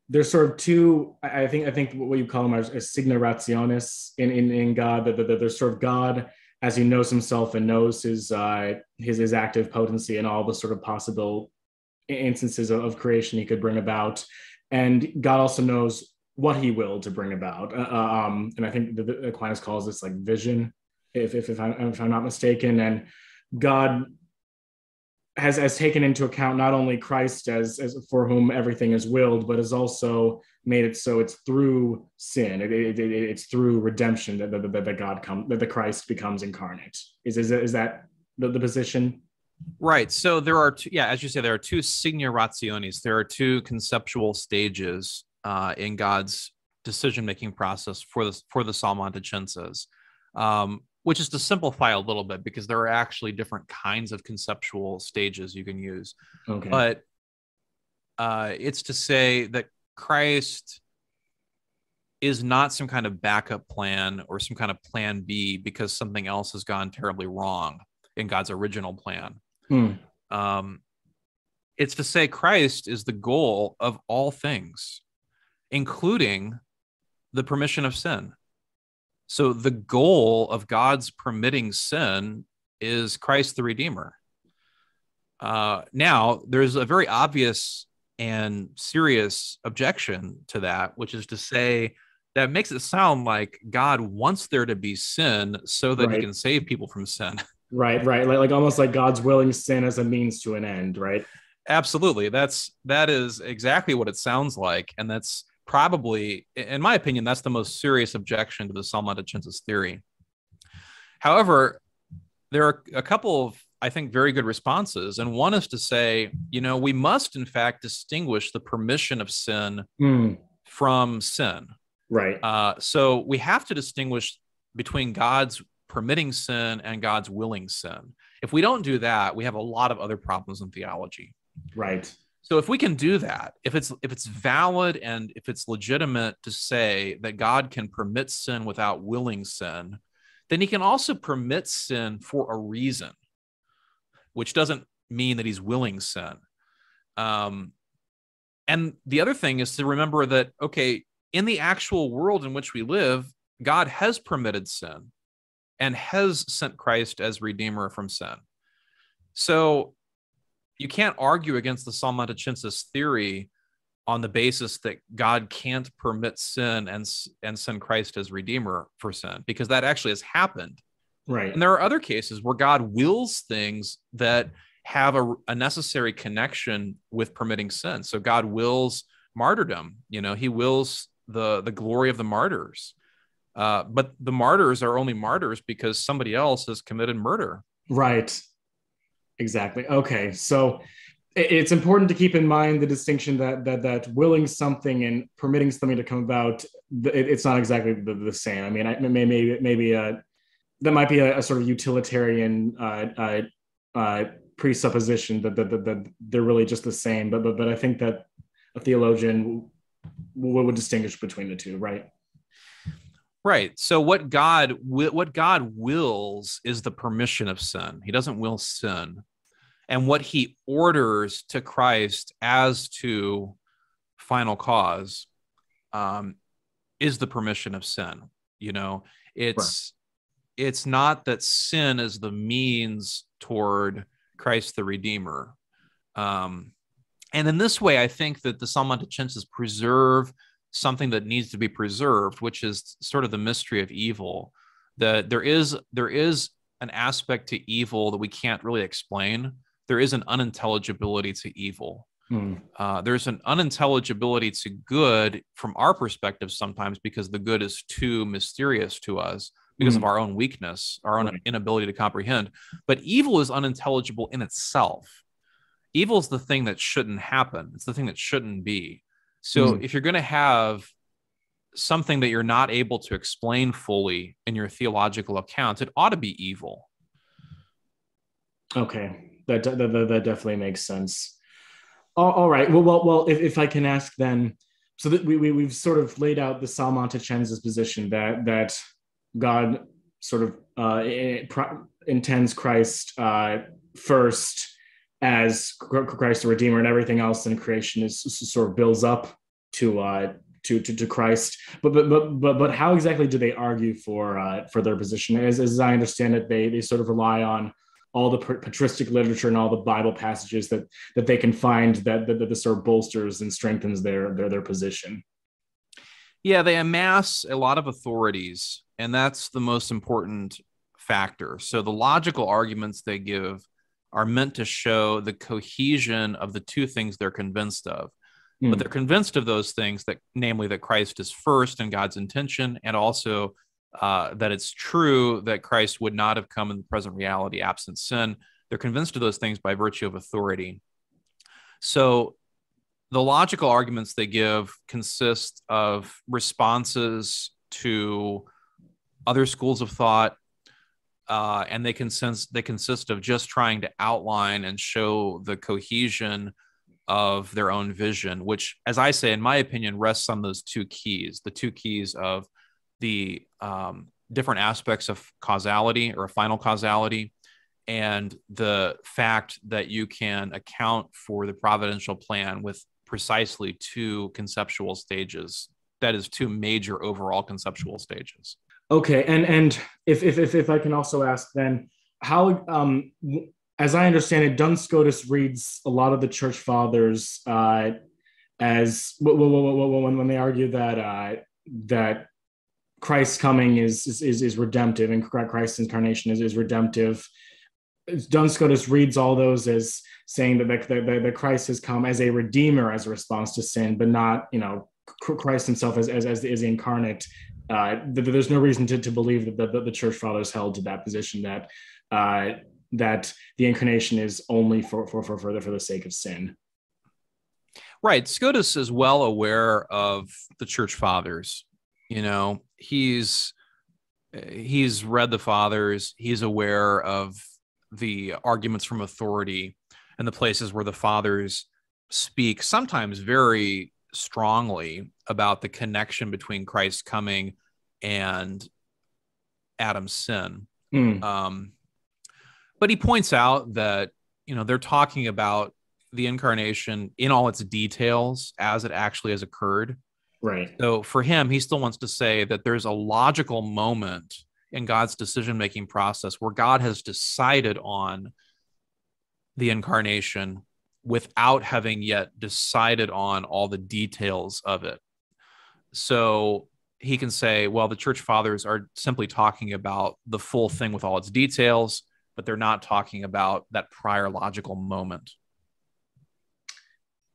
there's sort of two. I think what you call them are signa rationis in God. That there's sort of God as he knows himself and knows his active potency and all the sort of possible instances of creation he could bring about, and God also knows what he will to bring about. And I think the Aquinas calls this like vision, if I'm not mistaken. And God has taken into account not only Christ as for whom everything is willed, but has also made it so it's through sin, it's through redemption that the Christ becomes incarnate. Is that the position? Right. So there are two, yeah, as you say, there are two signa rationis. There are two conceptual stages in God's decision-making process for the Salmanticenses, which is to simplify a little bit because there are actually different kinds of conceptual stages you can use. Okay. But it's to say that Christ is not some kind of backup plan or some kind of plan B because something else has gone terribly wrong in God's original plan. It's to say Christ is the goal of all things, including the permission of sin. So the goal of God's permitting sin is Christ the Redeemer. Now, there's a very obvious and serious objection to that, which is to say that makes it sound like God wants there to be sin so that he can save people from sin. Right. Like almost like God's willing sin as a means to an end, right? Absolutely. That is exactly what it sounds like. And that's probably, in my opinion, that's the most serious objection to the Salmanticenses theory. However, there are a couple of, I think, very good responses. And one is to say, we must, in fact, distinguish the permission of sin from sin. Right. So we have to distinguish between God's permitting sin and God's willing sin. If we don't do that, we have a lot of other problems in theology. Right. So if we can do that, if it's valid and if it's legitimate to say that God can permit sin without willing sin, then he can also permit sin for a reason, which doesn't mean that he's willing sin. And the other thing is to remember that, okay, in the actual world in which we live, God has permitted sin and has sent Christ as Redeemer from sin. So you can't argue against the Salmanticenses theory on the basis that God can't permit sin and send Christ as Redeemer for sin, because that actually has happened. Right. And there are other cases where God wills things that have a necessary connection with permitting sin. So God wills martyrdom. He wills the glory of the martyrs. But the martyrs are only martyrs because somebody else has committed murder. Right. Exactly. Okay. So it's important to keep in mind the distinction that willing something and permitting something to come about, it's not exactly the same. I mean, maybe that might be a sort of utilitarian presupposition that they're really just the same. But I think that a theologian would distinguish between the two, right? Right. So what God wills is the permission of sin. He doesn't will sin. And what he orders to Christ as to final cause is the permission of sin. It's not that sin is the means toward Christ the Redeemer. And in this way, I think that the Salmanticenses preserve something that needs to be preserved, which is sort of the mystery of evil. That there is an aspect to evil that we can't really explain. There is an unintelligibility to evil. There's an unintelligibility to good from our perspective sometimes because the good is too mysterious to us because of our own weakness, our own inability to comprehend. But evil is unintelligible in itself. Evil is the thing that shouldn't happen. It's the thing that shouldn't be. So if you're going to have something that you're not able to explain fully in your theological account, it ought to be evil. Okay, that definitely makes sense. All right. Well, if I can ask then, so that we've sort of laid out the Salmanticenses position that God sort of intends Christ first as Christ the Redeemer, and everything else in creation is sort of builds up to Christ. But how exactly do they argue for their position? As I understand it, they sort of rely on all the patristic literature and all the Bible passages that they can find that sort of bolsters and strengthens their position. Yeah, they amass a lot of authorities, and that's the most important factor. So the logical arguments they give are meant to show the cohesion of the two things they're convinced of. But they're convinced of those things, that namely that Christ is first in God's intention, and also that it's true that Christ would not have come in the present reality absent sin. They're convinced of those things by virtue of authority. So the logical arguments they give consist of responses to other schools of thought, and they consist of just trying to outline and show the cohesion of their own vision, which, as I say, in my opinion, rests on those two keys, the two keys of the different aspects of causality or final causality, and the fact that you can account for the providential plan with precisely two conceptual stages. That is, two major overall conceptual stages. Okay, and if I can also ask then, how, as I understand it, Duns Scotus reads a lot of the church fathers as when they argue that Christ's coming is redemptive and Christ's incarnation is redemptive. Duns Scotus reads all those as saying that Christ has come as a redeemer, as a response to sin, but not, Christ himself as the incarnate. There's no reason to believe that the church fathers held to that position, that the incarnation is only for the sake of sin. Right. Scotus is well aware of the church fathers. He's read the fathers. He's aware of the arguments from authority and the places where the fathers speak sometimes very strongly about the connection between Christ's coming and Adam's sin. But he points out that, they're talking about the incarnation in all its details as it actually has occurred. Right. So for him, he still wants to say that there's a logical moment in God's decision-making process where God has decided on the incarnation without having yet decided on all the details of it. So he can say, well, the church fathers are simply talking about the full thing with all its details, but they're not talking about that prior logical moment.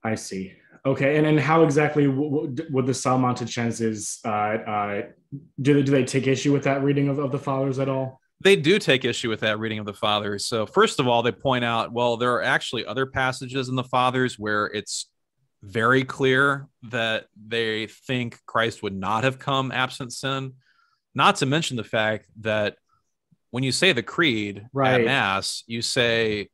I see. Okay, and how exactly would the Salmanticenses do they take issue with that reading of the fathers at all? They do take issue with that reading of the fathers. So first of all, they point out, well, there are actually other passages in the fathers where it's very clear that they think Christ would not have come absent sin. Not to mention the fact that when you say the creed at Mass, you say,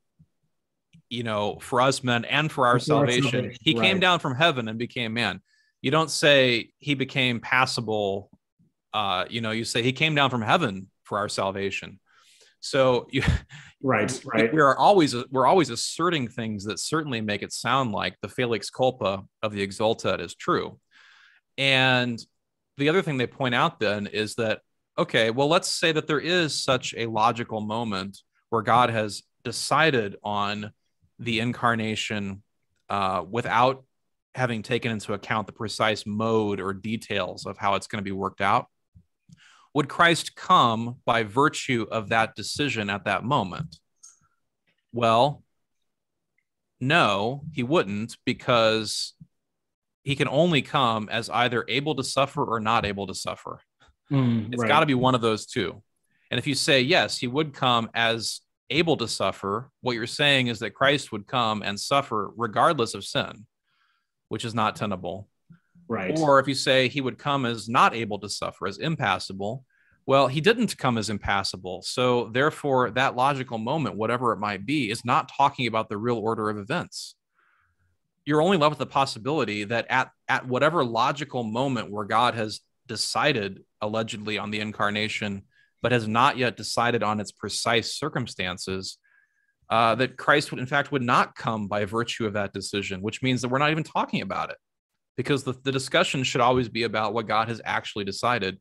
for us men and for our salvation, he came down from heaven and became man. You don't say he became passible. You say he came down from heaven for our salvation. So we're always asserting things that certainly make it sound like the Felix culpa of the Exultet is true. And the other thing they point out then is that, okay, well, let's say that there is such a logical moment where God has decided on the incarnation without having taken into account the precise mode or details of how it's going to be worked out. Would Christ come by virtue of that decision at that moment? Well, no, he wouldn't, because he can only come as either able to suffer or not able to suffer. It's got to be one of those two. And if you say, yes, he would come as able to suffer, what you're saying is that Christ would come and suffer regardless of sin, which is not tenable. Right. Or if you say he would come as not able to suffer, as impassible, well, he didn't come as impassible. So therefore, that logical moment, whatever it might be, is not talking about the real order of events. You're only left with the possibility that at whatever logical moment where God has decided allegedly on the incarnation, but has not yet decided on its precise circumstances, that Christ would not come by virtue of that decision, which means that we're not even talking about it, because the discussion should always be about what God has actually decided.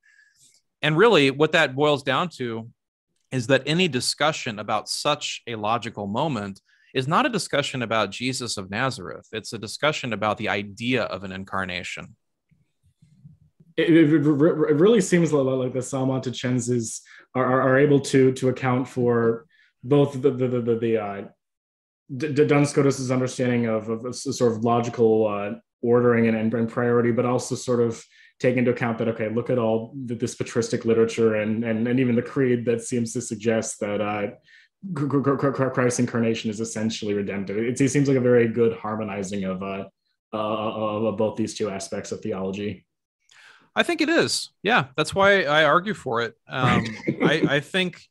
And really what that boils down to is that any discussion about such a logical moment is not a discussion about Jesus of Nazareth. It's a discussion about the idea of an incarnation. It really seems like the Salmanticenses are able to account for both the Duns Scotus's understanding of a sort of logical ordering and priority, but also sort of take into account that, okay, look at all this patristic literature and even the creed that seems to suggest that Christ's incarnation is essentially redemptive. It seems like a very good harmonizing of both these two aspects of theology. I think it is. Yeah, that's why I argue for it. I think,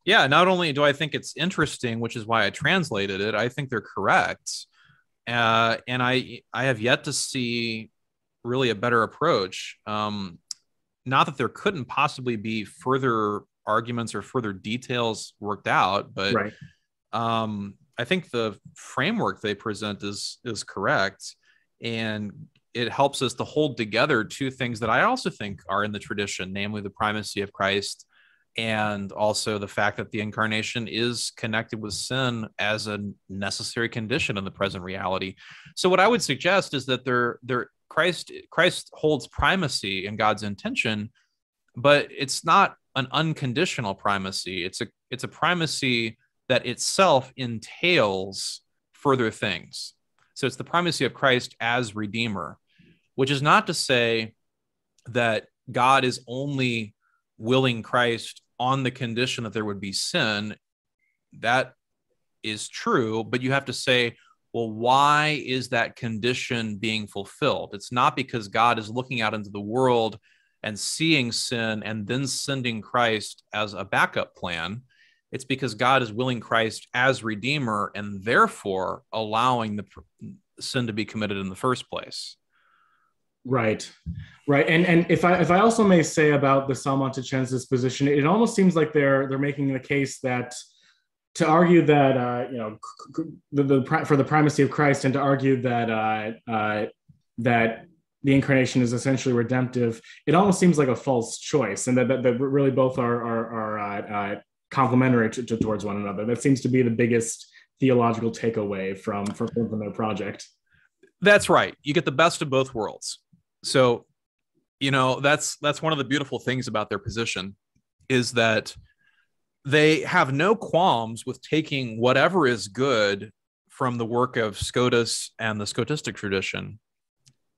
yeah, not only do I think it's interesting, which is why I translated it, I think they're correct. And I have yet to see really a better approach. Not that there couldn't possibly be further arguments or further details worked out, but right. I think the framework they present is correct. And it helps us to hold together two things that I also think are in the tradition, namely the primacy of Christ and also the fact that the incarnation is connected with sin as a necessary condition in the present reality. So what I would suggest is that Christ holds primacy in God's intention, but it's not an unconditional primacy. It's a primacy that itself entails further things. So it's the primacy of Christ as Redeemer, which is not to say that God is only willing Christ on the condition that there would be sin. That is true, but you have to say, well, why is that condition being fulfilled? It's not because God is looking out into the world and seeing sin and then sending Christ as a backup plan. It's because God is willing Christ as Redeemer and therefore allowing the sin to be committed in the first place. Right. And if I also may say about the Salmanticenses position, it almost seems like they're making the case that to argue that for the primacy of Christ and to argue that that the incarnation is essentially redemptive, it almost seems like a false choice, and that really both are complementary towards one another. That seems to be the biggest theological takeaway from their project. That's right. You get the best of both worlds. So, that's one of the beautiful things about their position is that they have no qualms with taking whatever is good from the work of Scotus and the Scotistic tradition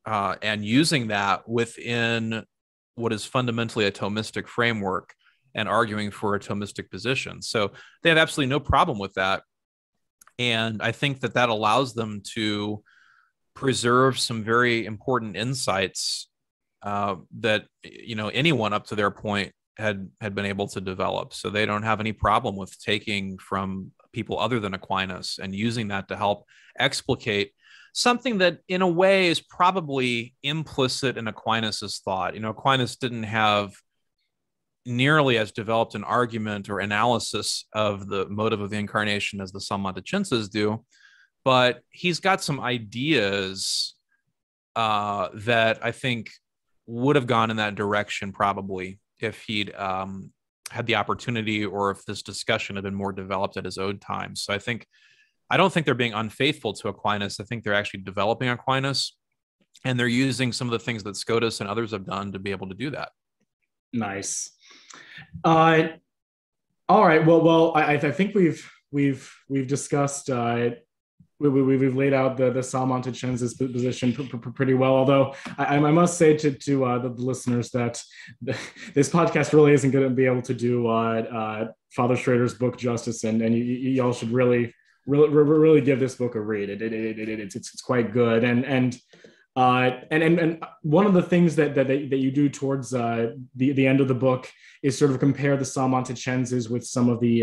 and using that within what is fundamentally a Thomistic framework and arguing for a Thomistic position. So they have absolutely no problem with that. And I think that allows them to preserve some very important insights that anyone up to their point had been able to develop. So they don't have any problem with taking from people other than Aquinas and using that to help explicate something that in a way is probably implicit in Aquinas's thought. Aquinas didn't have nearly as developed an argument or analysis of the motive of the incarnation as the Salmanticenses do, but he's got some ideas that I think would have gone in that direction probably if he'd had the opportunity or if this discussion had been more developed at his own time. So I don't think they're being unfaithful to Aquinas. I think they're actually developing Aquinas, and they're using some of the things that Scotus and others have done to be able to do that. Nice. All right. Well, I think we've discussed. We've laid out the Salmanticenses position pretty well. Although I must say to the listeners that this podcast really isn't going to be able to do Father Schrader's book justice, and y'all should really give this book a read. It's quite good, and one of the things that you do towards the end of the book is sort of compare the Salmanticenses with some of the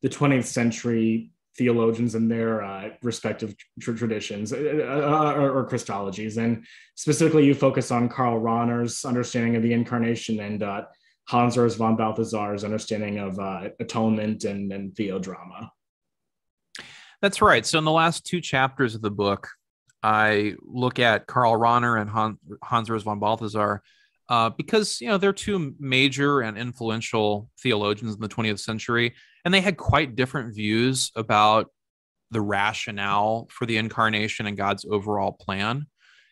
20th century theologians and their respective traditions or Christologies. And specifically, you focus on Karl Rahner's understanding of the incarnation and Hans Urs von Balthasar's understanding of atonement and theodrama. That's right. So in the last two chapters of the book, I look at Karl Rahner and Hans Urs von Balthasar because, they're two major and influential theologians in the 20th century, and they had quite different views about the rationale for the incarnation and God's overall plan.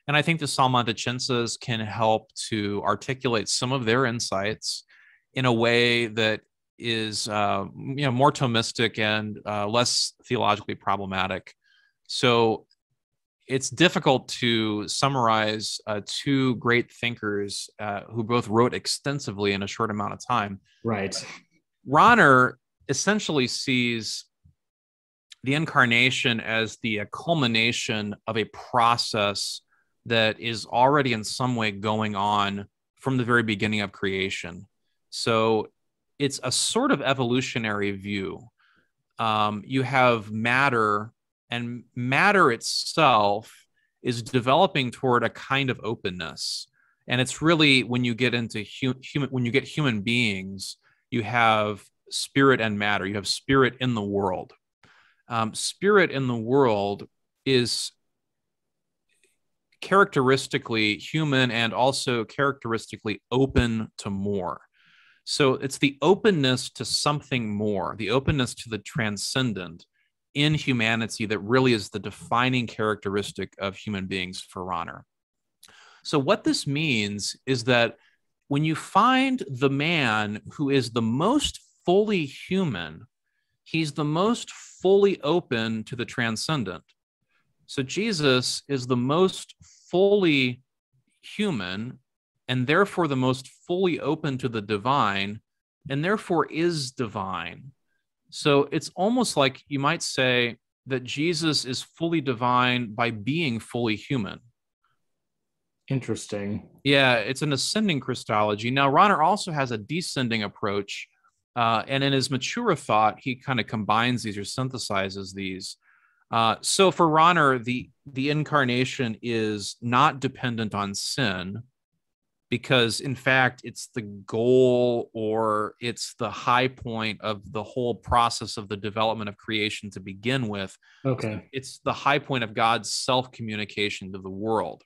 And I think the Salmanticenses can help to articulate some of their insights in a way that more Thomistic and less theologically problematic. So it's difficult to summarize two great thinkers who both wrote extensively in a short amount of time. Right. Rahner essentially sees the incarnation as the culmination of a process that is already in some way going on from the very beginning of creation. So it's a sort of evolutionary view. You have matter, and matter itself is developing toward a kind of openness. And it's really when you get into human beings, you have spirit and matter. You have spirit in the world. Spirit in the world is characteristically human and also characteristically open to more. So it's the openness to something more, the openness to the transcendent in humanity that really is the defining characteristic of human beings for Rahner. So what this means is that when you find the man who is the most fully human, he's the most fully open to the transcendent. So Jesus is the most fully human and therefore the most fully open to the divine and therefore is divine. So it's almost like you might say that Jesus is fully divine by being fully human. Interesting. Yeah, it's an ascending Christology. Now, Rahner also has a descending approach, and in his mature thought, he kind of combines these or synthesizes these. So for Rahner, the incarnation is not dependent on sin, because in fact, it's the goal or it's the high point of the whole process of the development of creation to begin with. Okay. It's the high point of God's self-communication to the world.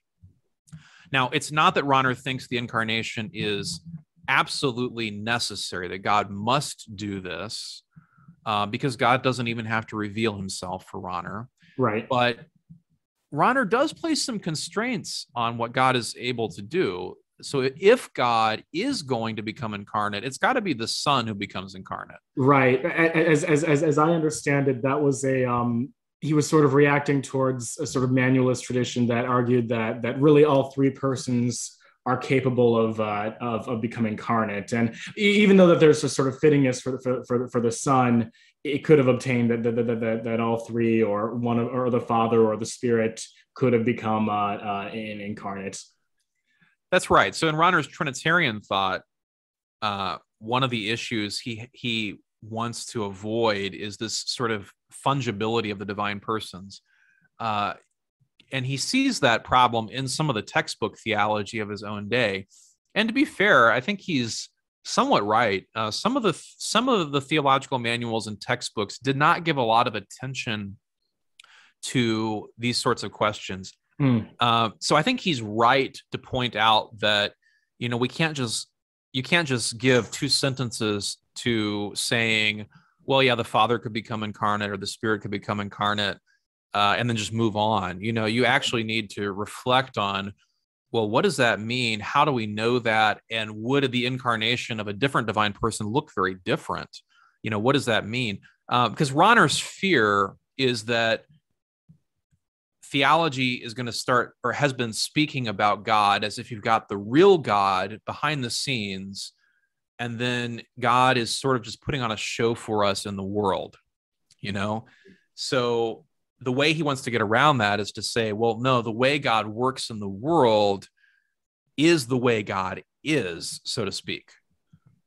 Now, it's not that Rahner thinks the incarnation is absolutely necessary, that God must do this, because God doesn't even have to reveal himself for Rahner. Right. But Rahner does place some constraints on what God is able to do. So if God is going to become incarnate, it's got to be the Son who becomes incarnate. Right. As I understand it, that was he was sort of reacting towards a sort of manualist tradition that argued that really all three persons are capable of becoming incarnate. And even though that there's a sort of fittingness for the Son, it could have obtained that all three or one or the Father or the Spirit could have become incarnate. That's right. So in Rahner's Trinitarian thought, one of the issues he wants to avoid is this sort of fungibility of the divine persons. And he sees that problem in some of the textbook theology of his own day. And to be fair, I think he's somewhat right. Some of the theological manuals and textbooks did not give a lot of attention to these sorts of questions. So I think he's right to point out that, you can't just give two sentences to saying, well, yeah, the Father could become incarnate or the Spirit could become incarnate, and then just move on. You actually need to reflect on, well, what does that mean? How do we know that? And would the incarnation of a different divine person look very different? What does that mean? Because Rahner's fear is that theology is going to start, or has been speaking about God as if you've got the real God behind the scenes, and then God is sort of just putting on a show for us in the world, So the way he wants to get around that is to say, well, no, the way God works in the world is the way God is, so to speak.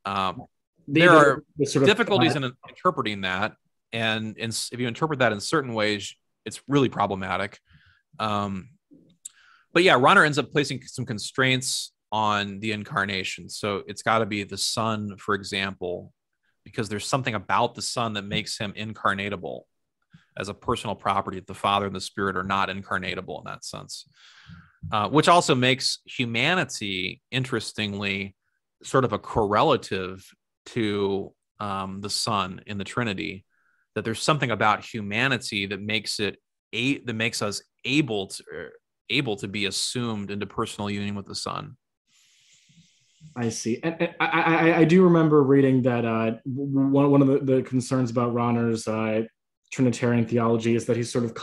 There are difficulties in interpreting that. And if you interpret that in certain ways, it's really problematic. But yeah, Rahner ends up placing some constraints on the incarnation. So it's got to be the Son, for example, because there's something about the Son that makes him incarnatable as a personal property. The Father and the Spirit are not incarnatable in that sense, which also makes humanity, interestingly, sort of a correlative to the Son in the Trinity. That there's something about humanity that makes us able to be assumed into personal union with the Son. I see. And I do remember reading that one of the concerns about Rahner's Trinitarian theology is that he sort of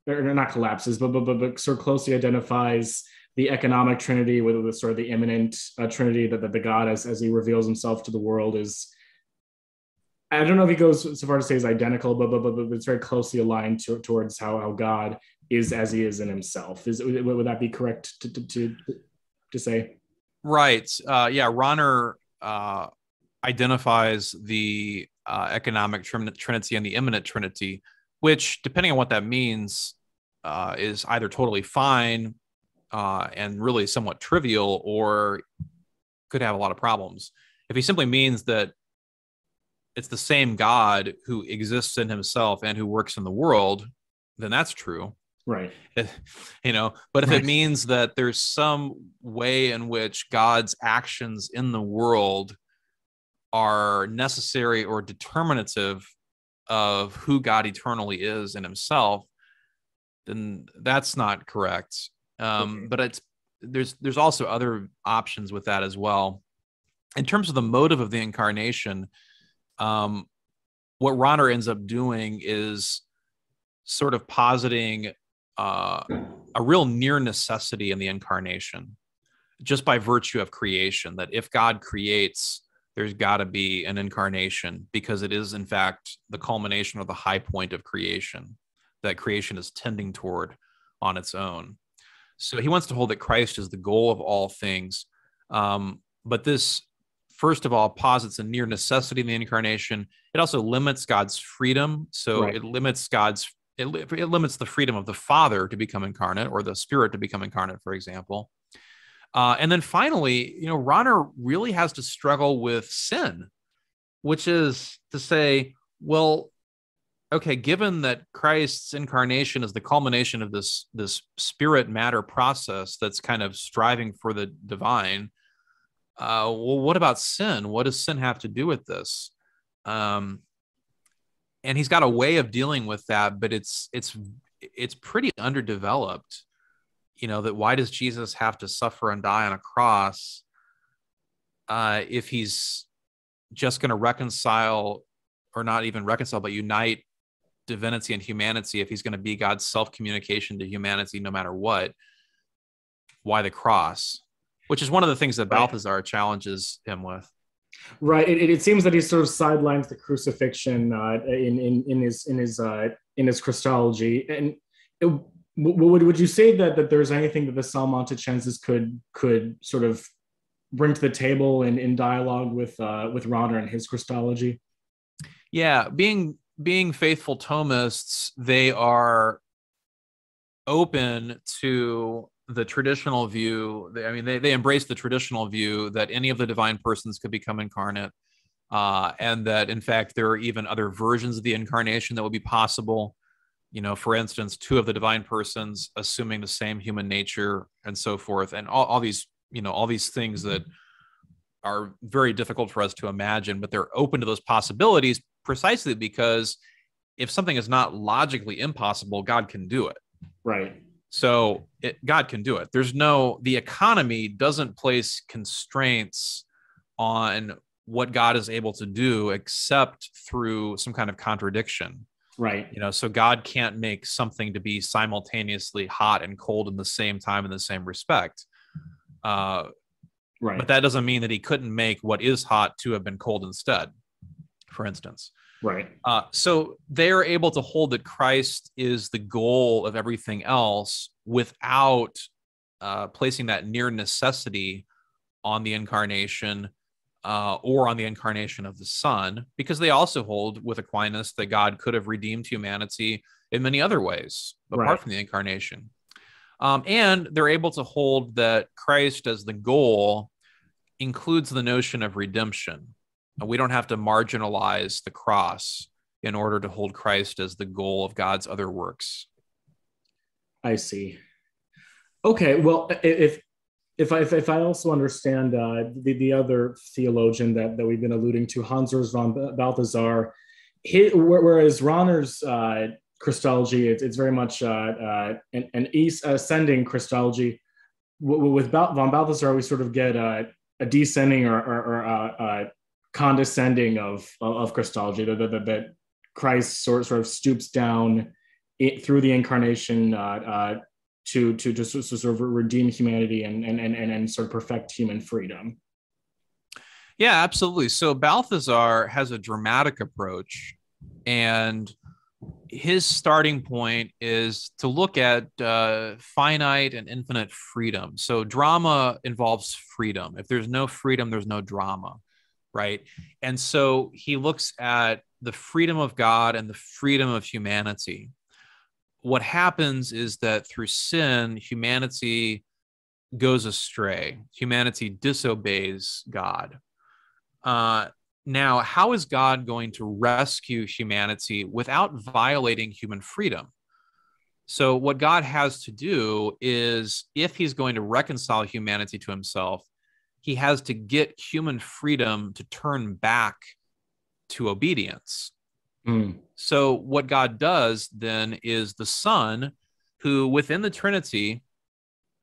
or not collapses, but sort of closely identifies the economic Trinity with sort of the immanent Trinity, that the God, as he reveals himself to the world, is, I don't know if he goes so far to say is identical, but it's very closely aligned towards how God is as he is in himself. Would that be correct to say? Right. Yeah. Rahner identifies the economic trinity and the immanent trinity, which, depending on what that means, is either totally fine and really somewhat trivial, or could have a lot of problems. If he simply means that it's the same God who exists in himself and who works in the world, then that's true. Right. But if it means that there's some way in which God's actions in the world are necessary or determinative of who God eternally is in himself, then that's not correct. Okay. But there's also other options with that as well. In terms of the motive of the incarnation, what Rahner ends up doing is sort of positing a real near necessity in the incarnation, just by virtue of creation, that if God creates, there's got to be an incarnation, because it is, in fact, the culmination or the high point of creation that creation is tending toward on its own. So he wants to hold that Christ is the goal of all things. But this, first of all, posits a near necessity in the incarnation. It also limits God's freedom. So It limits it limits the freedom of the Father to become incarnate, or the Spirit to become incarnate, for example. And then finally, Rahner really has to struggle with sin, which is to say, well, okay, given that Christ's incarnation is the culmination of this spirit matter process that's kind of striving for the divine, well, what about sin? What does sin have to do with this? And he's got a way of dealing with that, but it's pretty underdeveloped. That why does Jesus have to suffer and die on a cross if he's just going to reconcile, or not even reconcile, but unite divinity and humanity? If he's going to be God's self-communication to humanity no matter what, why the cross? Which is one of the things that Balthasar challenges him with. Right. It seems that he sort of sidelines the crucifixion in his Christology. And would you say that there's anything that the Salmanticenses could sort of bring to the table in dialogue with Rahner and his Christology? Yeah, being faithful Thomists, they are open to the traditional view. They embrace the traditional view that any of the divine persons could become incarnate, and that, in fact, there are even other versions of the incarnation that would be possible. For instance, two of the divine persons assuming the same human nature, and so forth, and all these things that are very difficult for us to imagine, but they're open to those possibilities precisely because if something is not logically impossible, God can do it. Right. So God can do it. The economy doesn't place constraints on what God is able to do except through some kind of contradiction. Right. So God can't make something to be simultaneously hot and cold in the same time in the same respect. Right. But that doesn't mean that he couldn't make what is hot to have been cold instead, for instance. Right. So they're able to hold that Christ is the goal of everything else without placing that near necessity on the incarnation or on the incarnation of the Son, because they also hold with Aquinas that God could have redeemed humanity in many other ways apart from the incarnation. And they're able to hold that Christ as the goal includes the notion of redemption. We don't have to marginalize the cross in order to hold Christ as the goal of God's other works. I see. Okay, well, if I also understand the other theologian that we've been alluding to, Hans von Balthasar, whereas Rahner's Christology, it's very much an east ascending Christology. With von Balthasar, we sort of get a descending or condescending of Christology, that Christ sort of stoops down through the incarnation to just sort of redeem humanity and sort of perfect human freedom. Yeah, absolutely. So Balthasar has a dramatic approach, and his starting point is to look at finite and infinite freedom. So drama involves freedom. If there's no freedom, there's no drama, right? And so he looks at the freedom of God and the freedom of humanity. What happens is that through sin, humanity goes astray. Humanity disobeys God. Now, how is God going to rescue humanity without violating human freedom? So what God has to do is, if he's going to reconcile humanity to himself, he has to get human freedom to turn back to obedience. So what God does then is the Son, who within the Trinity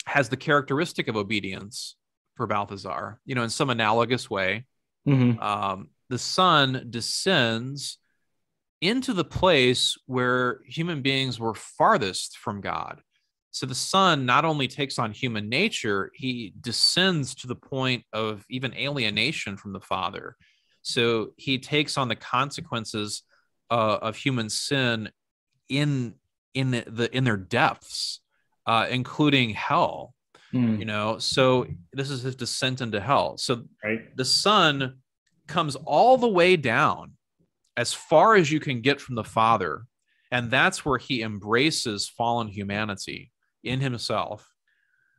has the characteristic of obedience for Balthasar, in some analogous way. The Son descends into the place where human beings were farthest from God. So the Son not only takes on human nature, he descends to the point of even alienation from the Father. So he takes on the consequences of human sin in their depths, including hell. So this is his descent into hell. So the Son comes all the way down as far as you can get from the Father, and that's where he embraces fallen humanity in himself.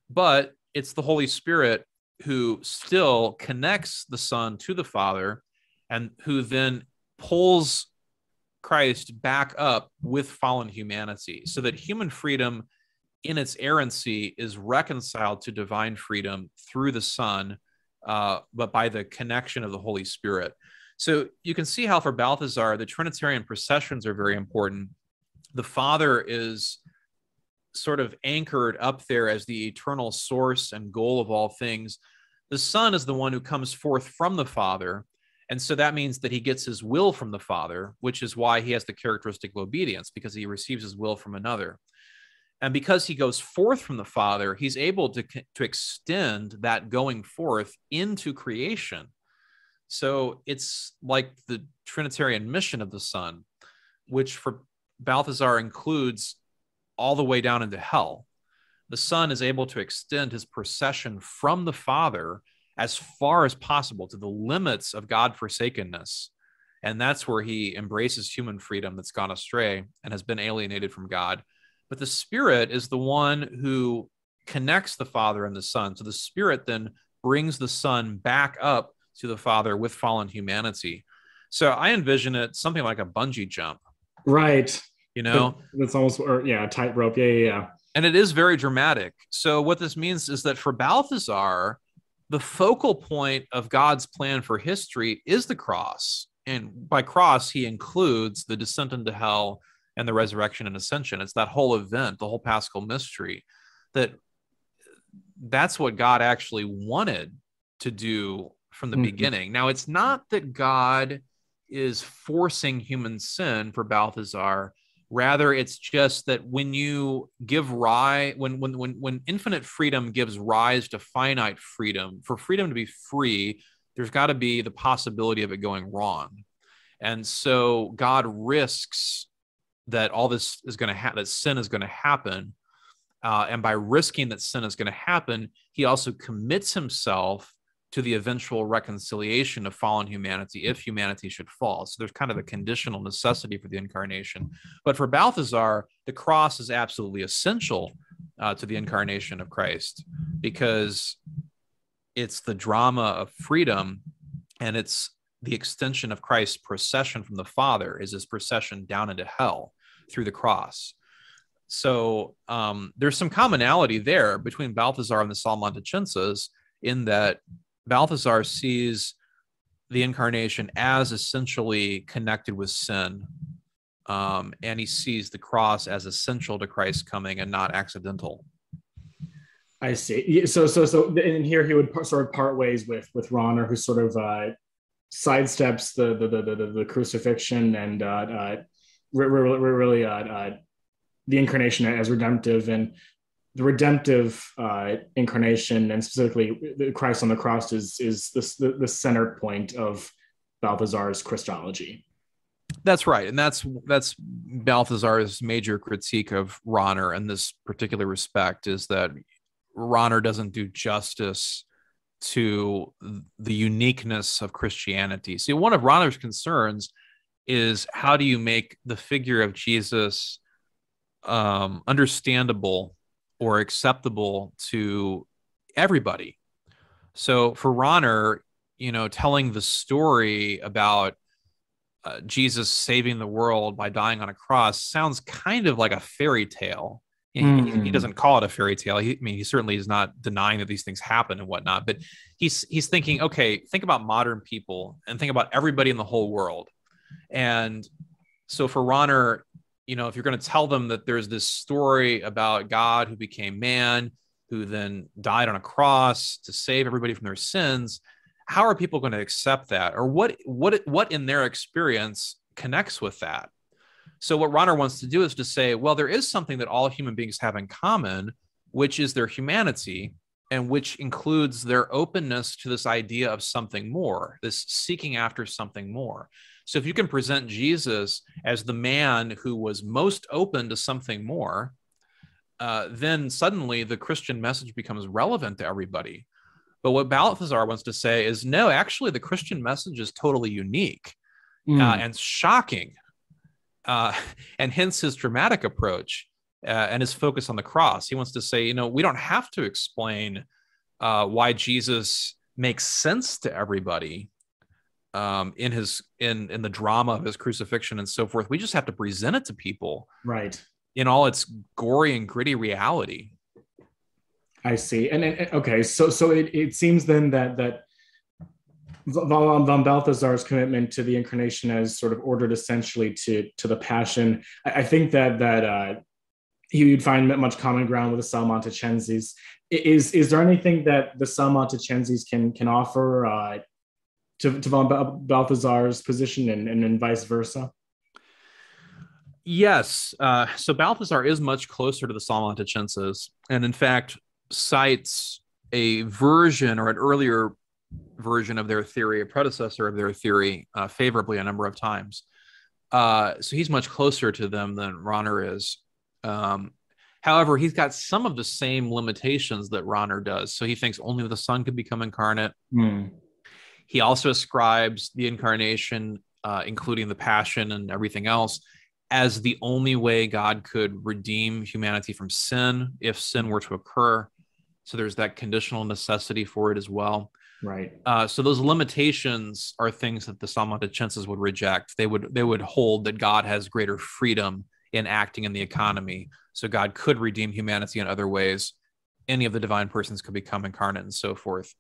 But it's the Holy Spirit who still connects the Son to the Father, and who then pulls Christ back up with fallen humanity, so that human freedom in its errancy is reconciled to divine freedom through the Son, but by the connection of the Holy Spirit. So you can see how for Balthasar, the Trinitarian processions are very important. The Father is sort of anchored up there as the eternal source and goal of all things. The Son is the one who comes forth from the Father. And so that means that he gets his will from the Father, which is why he has the characteristic of obedience, because he receives his will from another. And because he goes forth from the Father, he's able to extend that going forth into creation. So it's like the Trinitarian mission of the Son, which for Balthasar includes all the way down into hell. The Son is able to extend his procession from the Father as far as possible to the limits of God-forsakenness. And that's where he embraces human freedom that's gone astray and has been alienated from God. But the Spirit is the one who connects the Father and the Son. So the Spirit then brings the Son back up to the Father with fallen humanity. So I envision it something like a bungee jump. Right. That's almost, a tightrope. Yeah. And it is very dramatic. So what this means is that for Balthasar, the focal point of God's plan for history is the cross. And by cross, he includes the descent into hell and the resurrection and ascension. It's that whole event, the whole Paschal mystery, that's what God actually wanted to do from the beginning. Now, it's not that God is forcing human sin for Balthasar. Rather, it's just that when you give rise, when infinite freedom gives rise to finite freedom, for freedom to be free, there's got to be the possibility of it going wrong. And so God risks that all this is going to that sin is going to happen. And by risking that sin is going to happen, he also commits himself to the eventual reconciliation of fallen humanity if humanity should fall. So there's kind of a conditional necessity for the incarnation. But for Balthasar, the cross is absolutely essential to the incarnation of Christ, because it's the drama of freedom, and it's the extension of Christ's procession from the Father is his procession down into hell through the cross. So there's some commonality there between Balthasar and the Salmanticenses, in that Balthasar sees the incarnation as essentially connected with sin, and he sees the cross as essential to Christ's coming and not accidental. I see. Yeah, so, and here he would sort of part ways with Rahner, who sort of sidesteps the crucifixion and really the incarnation as redemptive, and the redemptive incarnation, and specifically Christ on the cross, is the center point of Balthasar's Christology. That's right, and that's Balthasar's major critique of Rahner in this particular respect, is that Rahner doesn't do justice to the uniqueness of Christianity. See, one of Rahner's concerns is, how do you make the figure of Jesus understandable or acceptable to everybody? So for Rahner, telling the story about Jesus saving the world by dying on a cross sounds kind of like a fairy tale. He doesn't call it a fairy tale. He certainly is not denying that these things happen and whatnot, but he's thinking, okay, think about modern people and think about everybody in the whole world. And so for Rahner, if you're going to tell them that there's this story about God who became man, who then died on a cross to save everybody from their sins, how are people going to accept that? Or what in their experience connects with that? So what Rahner wants to do is to say, well, there is something that all human beings have in common, which is their humanity, and which includes their openness to this idea of something more, this seeking after something more. So if you can present Jesus as the man who was most open to something more, then suddenly the Christian message becomes relevant to everybody. But what Balthasar wants to say is, no, actually, the Christian message is totally unique and shocking. And hence his dramatic approach and his focus on the cross. He wants to say, we don't have to explain why Jesus makes sense to everybody in the drama of his crucifixion and so forth. We just have to present it to people, right, in all its gory and gritty reality. I see. And okay, so it seems then that von Balthasar's commitment to the incarnation as sort of ordered essentially to the passion, I think that he would find much common ground with the Salmanticenses. Is there anything that the Salmanticenses can offer to von Balthasar's position and vice versa? Yes. So Balthasar is much closer to the Salmanticenses, and in fact cites a version or an earlier version of their theory, a predecessor of their theory, favorably a number of times. So he's much closer to them than Rahner is. However, he's got some of the same limitations that Rahner does. So he thinks only the Son could become incarnate. He also ascribes the incarnation, including the passion and everything else, as the only way God could redeem humanity from sin if sin were to occur. So there's that conditional necessity for it as well. Right. So those limitations are things that the Salmanticenses would reject. They would hold that God has greater freedom in acting in the economy. So God could redeem humanity in other ways. Any of the divine persons could become incarnate and so forth.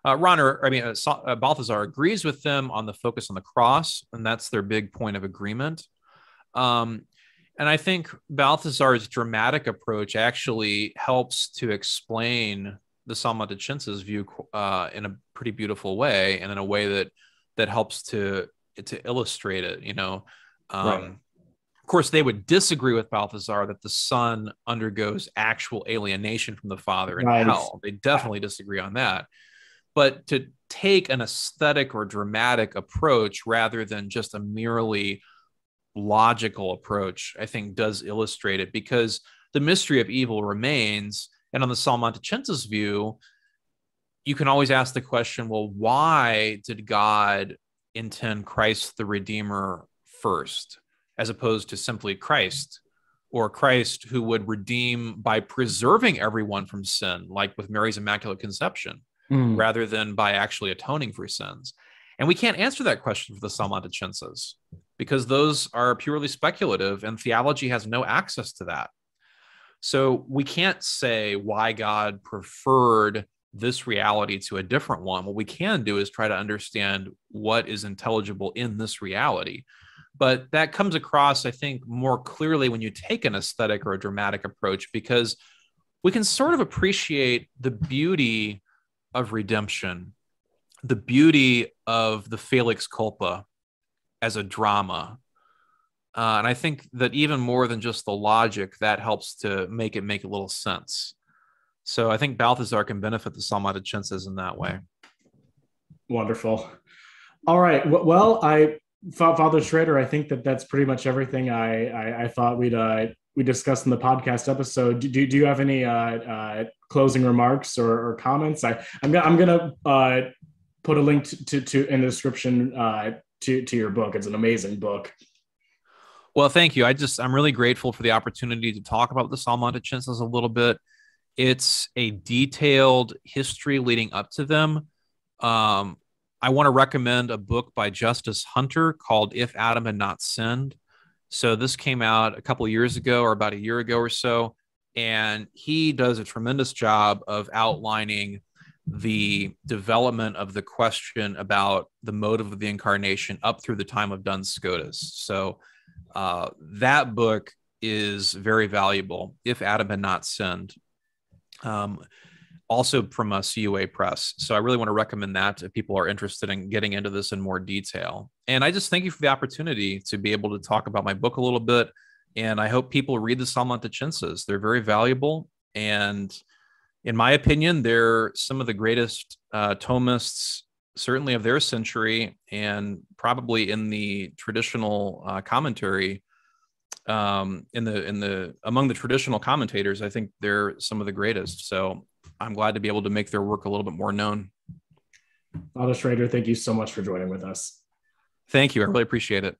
Balthasar agrees with them on the focus on the cross, and that's their big point of agreement. And I think Balthasar's dramatic approach actually helps to explain the Salmanticenses' view in a pretty beautiful way, and in a way that helps to illustrate it. Right. Of course, they would disagree with Balthasar that the Son undergoes actual alienation from the Father in hell. They definitely disagree on that. But to take an aesthetic or dramatic approach rather than just a merely logical approach, I think does illustrate it, because the mystery of evil remains. And on the Salmanticenses' view, you can always ask the question, well, why did God intend Christ the Redeemer first, as opposed to simply Christ, or Christ who would redeem by preserving everyone from sin, like with Mary's Immaculate Conception, rather than by actually atoning for sins? And we can't answer that question for the Salmanticenses, because those are purely speculative, and theology has no access to that. So we can't say why God preferred this reality to a different one. What we can do is try to understand what is intelligible in this reality. But that comes across, I think, more clearly when you take an aesthetic or a dramatic approach, because we can sort of appreciate the beauty of redemption, the beauty of the Felix Culpa as a drama. And I think that even more than just the logic, that helps to make it make a little sense. So I think Balthazar can benefit the Salmanticenses in that way. Wonderful. All right. Well, Father Schrader, I think that's pretty much everything I thought we discussed in the podcast episode. Do you have any closing remarks or comments? I'm gonna put a link to in the description to your book. It's an amazing book. Well, thank you. I'm really grateful for the opportunity to talk about the Salmanticenses a little bit. It's a detailed history leading up to them. I want to recommend a book by Justice Hunter called If Adam Had Not Sinned. So this came out a couple of years ago, or about a year ago or so, and he does a tremendous job of outlining the development of the question about the motive of the incarnation up through the time of Duns Scotus. So that book is very valuable, If Adam Had Not Sinned. Also from CUA Press. So I really want to recommend that if people are interested in getting into this in more detail. And I just thank you for the opportunity to be able to talk about my book a little bit. And I hope people read the Salmanticenses. They're very valuable. And in my opinion, they're some of the greatest Thomists, certainly of their century, and probably in the traditional commentary. Among the traditional commentators, I think they're some of the greatest. So I'm glad to be able to make their work a little bit more known. Father Schrader, thank you so much for joining with us. Thank you. I really appreciate it.